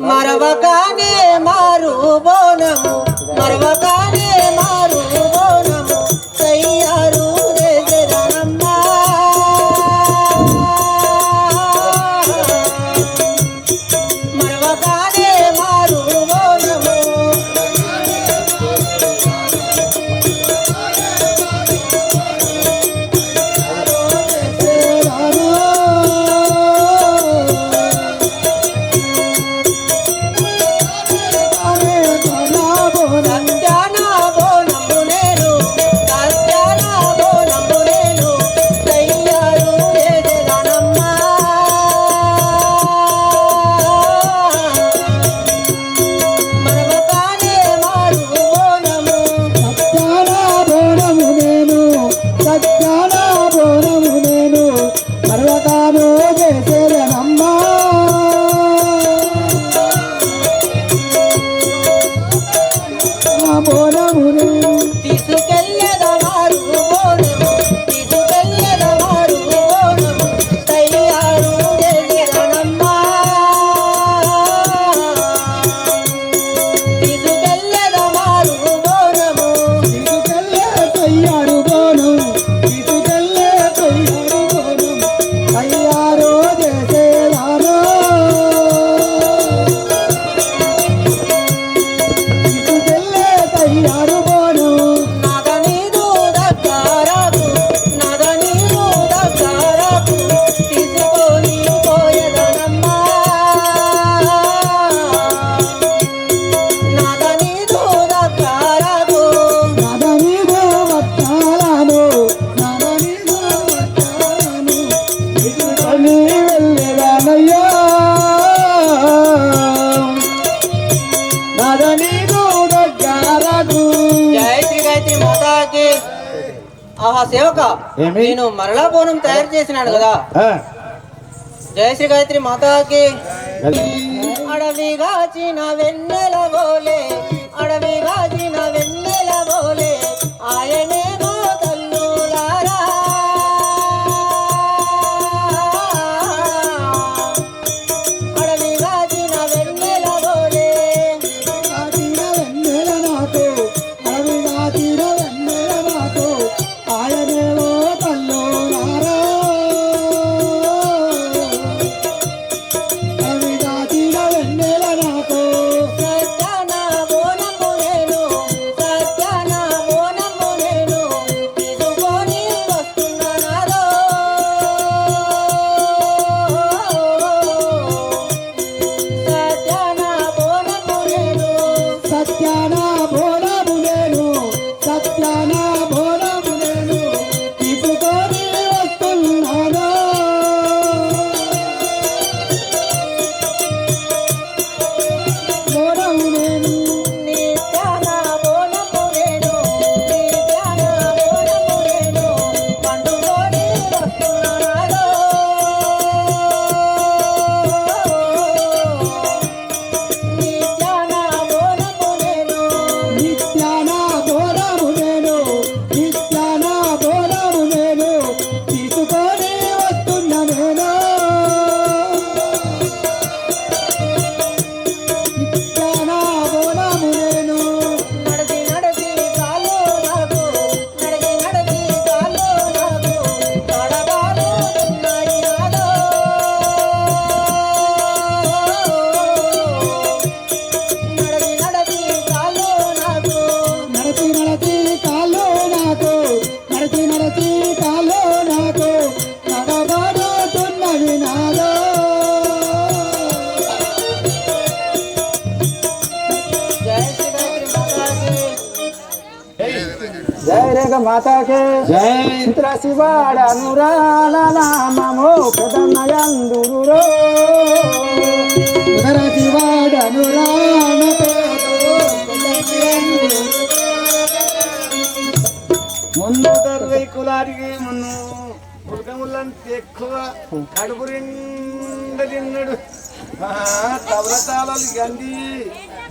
మరవకానే మారు బోనము, మరవకానే మారు బోనము తయారు చేసేదనమ్మా. మరవకానే మారు బోనము సత్యానా బోనము నేను, సత్యానా బోనము నేను తయారు చేసేదనమ్మా. మరవకానే మారు బోనము సత్యానా బోనము నేను, సత్యానా బోనము నేను పర్వతాను చేసేదనమ్మా. బోనము నేను తీసుకెళ్ళెదవారు బోనము, తీసుకెళ్ళెదవారు బోనము తయారు చేసేదనమ్మా. తీసుకెళ్ళెదవారు బోనము తీసుకెళ్ళే తయ్యారు బోనం, తీసుకెళ్ళే తయ్యారు బోనం తయ్యారు చేసేదాను. తీసుకెళ్ళే తయ్యారు బోనం నాదనీదు దగ్గరకు, నాదనీదు దగ్గరకు తీసుకొని పోయేదనమ్మా. నాదనీదు దగ్గరకు నాదనీదు వత్తాలను, నాదనీదు వత్తాలను తీసుకొని వెళ్ళేదానయ్యా. నాదనీదు దగ్గరకు జయ శ్రీ గాయత్రి మాతాకి. ఆహా సేవక, ఏమి? నేను మరలా బోనం తయారు చేసినాడు కదా. ఆ, జయ శ్రీ గాయత్రి మాతాకి. అడవిగాచిన వెన్నెల బోలే, అడవిగాచిన వెన్నెల బోలే ఆయనేమో తల్లులారా. అడవిగాచిన వెన్నెల బోలే తీర వెన్నెల నాకు, అడవిగా తీర వెన్నెల నాకు ఆయనేవో తల్లులారా. అడవిగా తీర వెన్నెల నాకు సత్యాన బోనము నేను, సత్యాన బోనము నేను తీసుకొని వస్తున్నానాలో. సత్యాన బోనము నేను, సత్యాన బోనము నేను, సత్యాన బోనము నేను తీసుకొని వస్తున్నాను. బోనము నేను నిత్యాన బోనము నేను, నిత్యాన బోనము నేను పండుకొని వస్తున్నానాలో. నిత్యాన బోనము నేను, నిత్యాన బోనము నేను, నిత్యాన బోనము నేను తీసుకొని వస్తున్న నేను. నిత్యాన బోనము నేను నడచి నడచి కాలు నాకు, నడచి నడచి కాలు నాకు తడబారుతున్నాయి నాలో. నడచి నడచి కాలు నాకు, నడచి నడచి కాళ్ళు నాకు, నడచి నడచి కాళ్ళు నాకు నడబడుతున్నవి నాలో. జయ శ్రీ గాయత్రి మాతాకి. జయ రేగ మాతాకే జై చిత్ర శివాడ అనురాల నామము కదనయందురురో. ఉదర శివాడ అనురాల ముందు దొరకై కులారికి మున్ను ముల్కములంత ఎక్కువ కడుపు నిండా తిన్నాడు. తవలతాళాలు గండి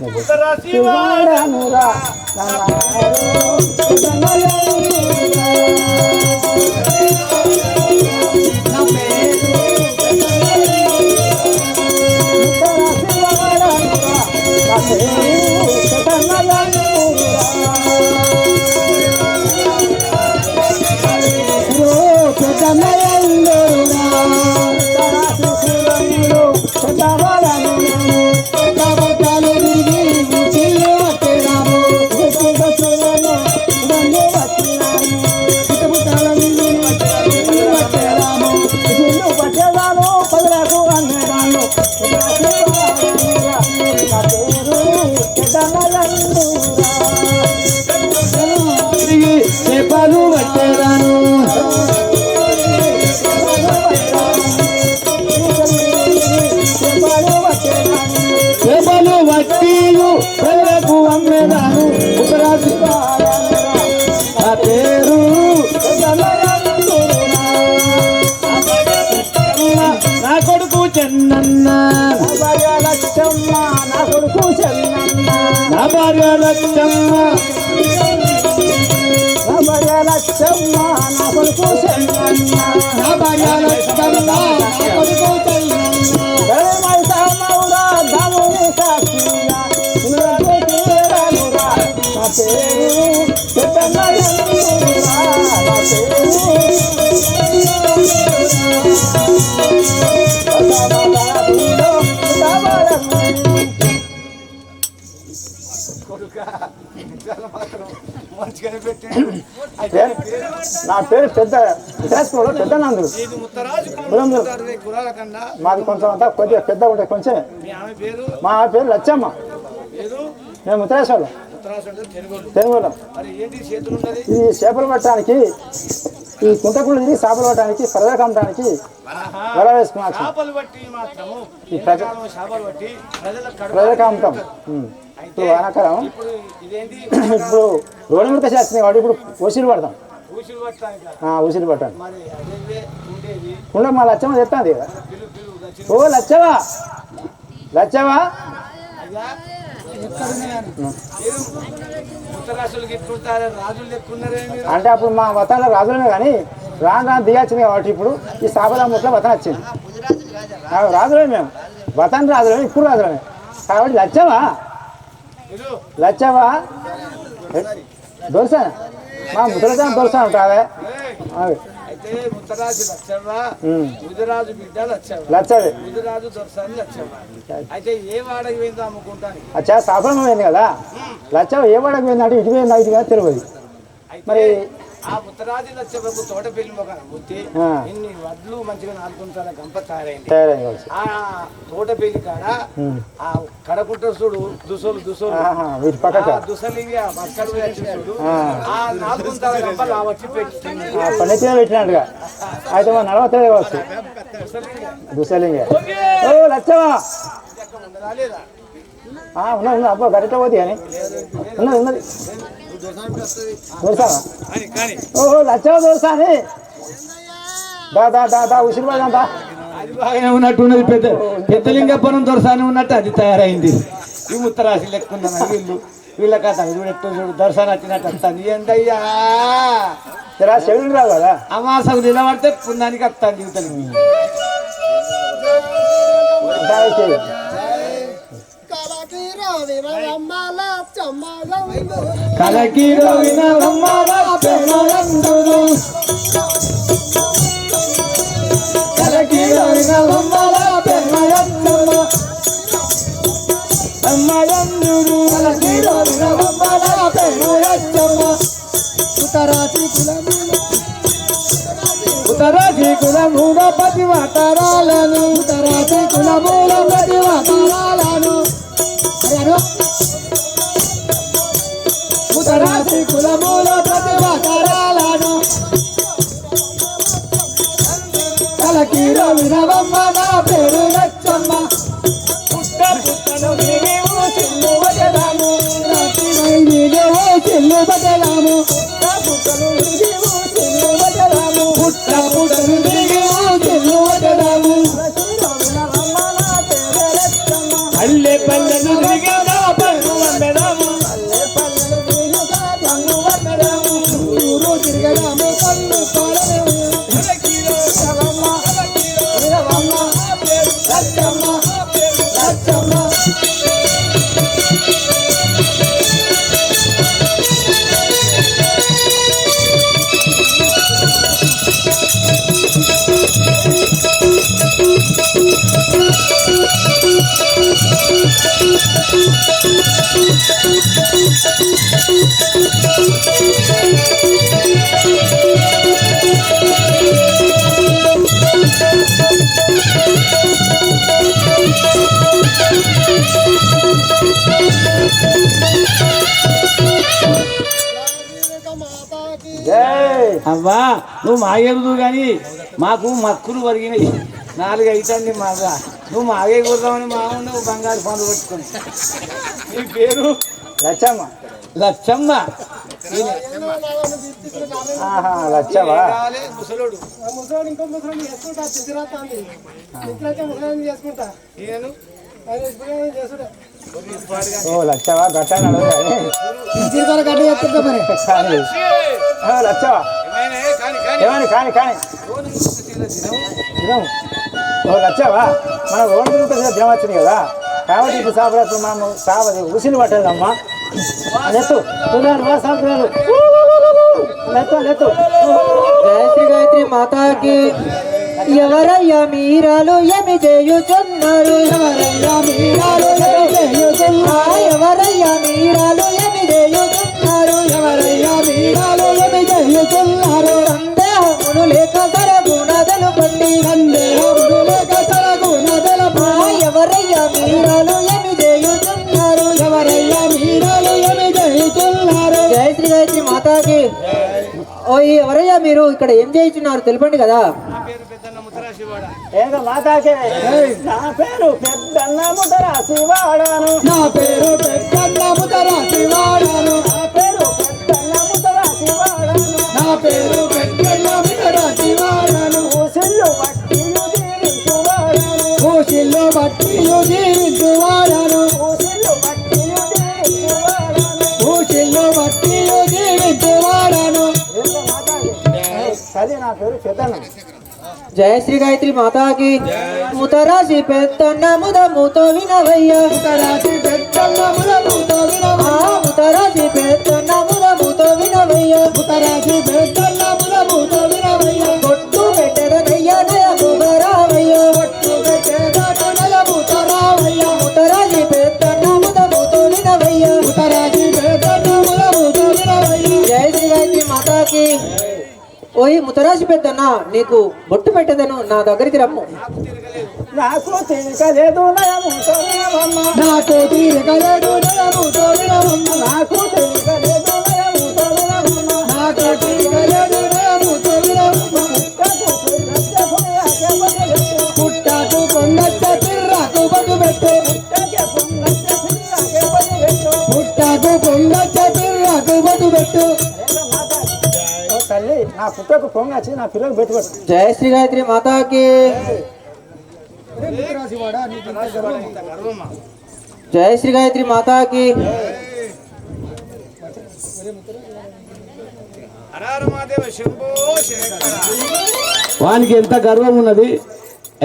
ఉత్తరాసి వాడ శివాడనురా చేపలు పట్టేదాను చేపలు వట్టీలు ప్రజలకు అమ్మేదాను ఉత్తరాది ఆ పేరు నా కొడుకు చెన్నన్న లచ్చమ్మ నా కొడుకు చెన్నన్న నా భార్య లచ్చమ్మ నా భార్య లచ్చమ్మ నా కొడుకు చెన్నన్న నా భార్య లచ్చమ్మ నా కొడుకు చెన్నన్న మౌరా దాముని సాక్షిగా నా పేరు మంచిగానే పెట్టాడు నా పేరు పెద్ద విశాఖలో పెద్ద నందు ఇది ముత్తరాజు కులాల కన్నా మాది కొంచెం అంతా కొద్దిగా పెద్ద ఉంటుంది కొంచెం మీ ఆమె పేరు మా పేరు లచ్చమ్మ పేరు మేము ముత్తరాజు ముత్తరాజు అంటే తెలుగు తెలుగులో మరి ఏంటి చేతులు ఉన్నది ఇది చేపలు పట్టడానికి ఈ కుంటకుళ్ళు తిరిగి చేపలు పట్టడానికి ప్రజలకు అమ్మడానికి వల వేసుకున్నాం చేపలు బట్టి మాత్రము ఈ ప్రజ చేపలు బట్టి ప్రజలకు అమ్ముతాం ఇప్పుడు వానాకాలం ఇప్పుడు ఇదేంటి ఇప్పుడు రోడ్డు మీద చేస్తున్నాయి వాడు ఇప్పుడు ఊసిలు పడతాం ఊసులు పట్టడానికి ఊసిలు పట్టాలి మరి అదే ఉండేది కుండ మా లచ్చమ్మ చెప్తాంది కదా పిలు పిలు దక్షిణ ఓ లచ్చవా లచ్చవా అయ్యా మీరు ముత్తరాజులకి ఎట్లుంటారు రాజులు ఎక్కున్నారే మీరు అంటే అప్పుడు మా వతంలో రాజులమే కానీ రాను రాను దిగాల్సింది కాబట్టి ఇప్పుడు ఈ సాబల ముట్లో వతన వచ్చింది రాజులే మేము వతన్ రాజులమే ఇప్పుడు రాజులమే కాబట్టి లచ్చవా మీరు లచ్చవా దొరసా మా ముసలితో దొరసా ఉంటావే అయితే ముత్తరాజు లచ్చవ్వ ముదిరాజు బిడ్డ లచ్చవ్వ లచ్చవే ముదిరాజు దొరసాని లచ్చవ్వ అయితే ఏ వాడకి పోయిందో అమ్ముకుంటాను అచ్చా సాఫలం పోయింది కదా లచ్చవ ఏ వాడకి పోయింది అంటే ఇటు పోయింది ఇటు తెలియదు మరి ఆ ముత్తరాజు లచ్చవ్వకు తోట పెళ్లి మొక్క ముత్తి ఇన్ని వడ్లు మంచిగా నాలుగుంటారా గంప తయారైంది ఆ తోట పెళ్లి కాడ ఆ కడకుంట చూడు దుసోలు వీటి పక్కక దుసలింగి ఆ మక్కడు చూడు ఆ నాలుగుంటారా గంప వచ్చి పెట్టి పన్నెత్తిన పెట్టినట్టుగా అయితే మా నడవతే కావచ్చు దుసలింగ ఓ లచ్చవా రాలేదా ఉన్నది ఉన్నది అబ్బా గరిట పోతే కానీ ఉన్నది ఉన్నది దోసావా ఓహో లచ్చవ దోసాని దా దా దా దా ఉసిరి పడదా అది బాగానే ఉన్నట్టు ఉన్నది పెద్దలింగపురం దొరసాని ఉన్నట్టు అది తయారైంది ఈ ముత్తరాశి లెక్కున్నాను వీళ్ళ కథ చూడెట్టు చూడు దర్శనం వచ్చినట్టు వస్తుంది ఏంటయ్యా తెరా చెవులు రావు కదా అమాసకు నిలబడితే పుణ్యానికి వస్తాను జీవితం కలకి ఉత్తరాది కులమూల పతివతరాలను ఉత్తరాది కులమూల పతివతరాలను ఉత్తరాది కులమూల పతివతరాలను కలకీర వినవమ్మ నా పేరు లచ్చమ్మ పుట్ట పుట్టను నీవు చిల్లు బదలాము రాత్రి నీవు చిల్లు బదలాము పుట్టను నీవు చిల్లు బదలాము పుట్టను నీవు చిల్లు బదలాము అవ్వా నువ్వు మాగేరుదు కానీ మాకు మక్కులు వరిగినాయి 4 అవుతుంది మాగా నువ్వు మాగే కుర్రామని మా నువ్వు బంగారు పనులు పట్టుకుని నీ పేరు లచ్చమ్మ లచ్చమ్మ లచ్చవా ముసలోడు ఓ లచ్చవా గట్టాను లచ్చవా ఏమని కానీ కానీ ఓ లచ్చవా మన రోడ్డు దినం వచ్చింది కదా కాబట్టి ఇప్పుడు సాపరాత్రి మనం సాపది ఉసిని పట్టదమ్మా నెత్తు సాపరాలు నెత్తు నెత్తు జయ శ్రీ గాయత్రి మాతాకి ఎవరయ్యా మీరాలు ఏమి చేయుచున్నారు ఎవరయ్యా మీరాలు ఏమి చేయుచున్నారు సందేహమును లేక సరగుణ తెలపండి ఎవరయ్యా మీరాలు ఏమి చేయుచున్నారు జయ శ్రీ గాయత్రి మాతాకి ఓయ్ ఎవరయ్యా మీరు ఇక్కడ ఏం చేయుచున్నారు తెలపండి కదా ఏక మాతాకే నా పేరు పెద్దన్న ముదరాసి వాడాను నా పేరు పెద్దన్న ముదరాసి వాడాను ఊసిల్లు బట్టిలు జీవించువాడాను సరే నా పేరు పెద్దన్న జయ శ్రీ గాయత్రి మాతాకి ముతరాశి పెద్దన్న ముదముతో వినవయ్యా ముతరాశి పెద్దన్న ముదముతో వినవయ్యా కొట్టు పెట్టదనయ్యా నయమురావయ్యా ముతరాశి పెద్దన్న ముదముతో వినవయ్యా జయ శ్రీ గాయత్రి మాతాకి ఓయ్ ముతరాశి పెద్దన్న నీకు బొట్టు పెట్టదను నా దగ్గరికి రమ్ము నాకు తీరకలేదు నయముతో వినవమ్మ నాకు తీరకలేదు నయముతో వినవమ్మ నాకు తీరకలేదు నయముతో వినవమ్మ నాకు తీరకలేదు నయముతో వినవమ్మ పుట్టకు పొంగచ్చ తిర్రకు బట్టు పెట్టు పుట్టకు పొంగచ్చ తిర్రకు బట్టు పెట్టు తల్లి నా పుట్టకు పొంగచ్చి నా పిల్లలకు పెట్టుకోవచ్చు జయ శ్రీ గాయత్రి మాతాకి జయ శ్రీ గాయత్రి మాతాకి వానికి ఎంత గర్వం ఉన్నది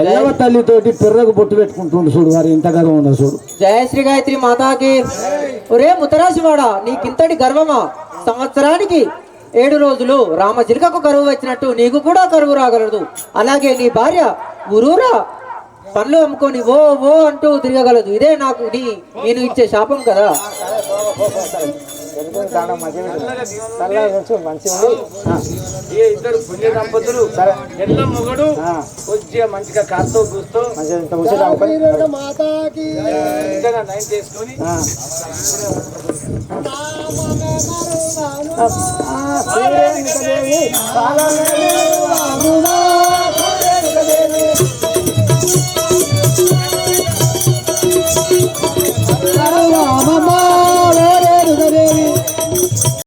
ఎల్లవ తల్లితోటి పిర్రకు బొట్టు పెట్టుకుంటుండు చూడు వారు ఎంత గర్వం ఉన్నది చూడు జయ శ్రీ గాయత్రి మాతాకి ఒరే ముతరాశి వాడా నీకింతటి గర్వమా సంవత్సరానికి 7 రోజులు రామచిలుకకు కరువు వచ్చినట్టు నీకు కూడా కరువు రాగలదు అలాగే నీ భార్య ఊరూరా పనులు అమ్ముకొని ఓ ఓ అంటూ తిరగగలదు ఇదే నాకు నేను ఇచ్చే శాపం కదా ఇద్దరు పుణ్య దంపతులు ఎల్ల మొగడు కొద్దిగా మంచిగా కాస్తో కూస్తూ ఇంతగా నయం చేసుకొని శ్రీరేణుకదేవి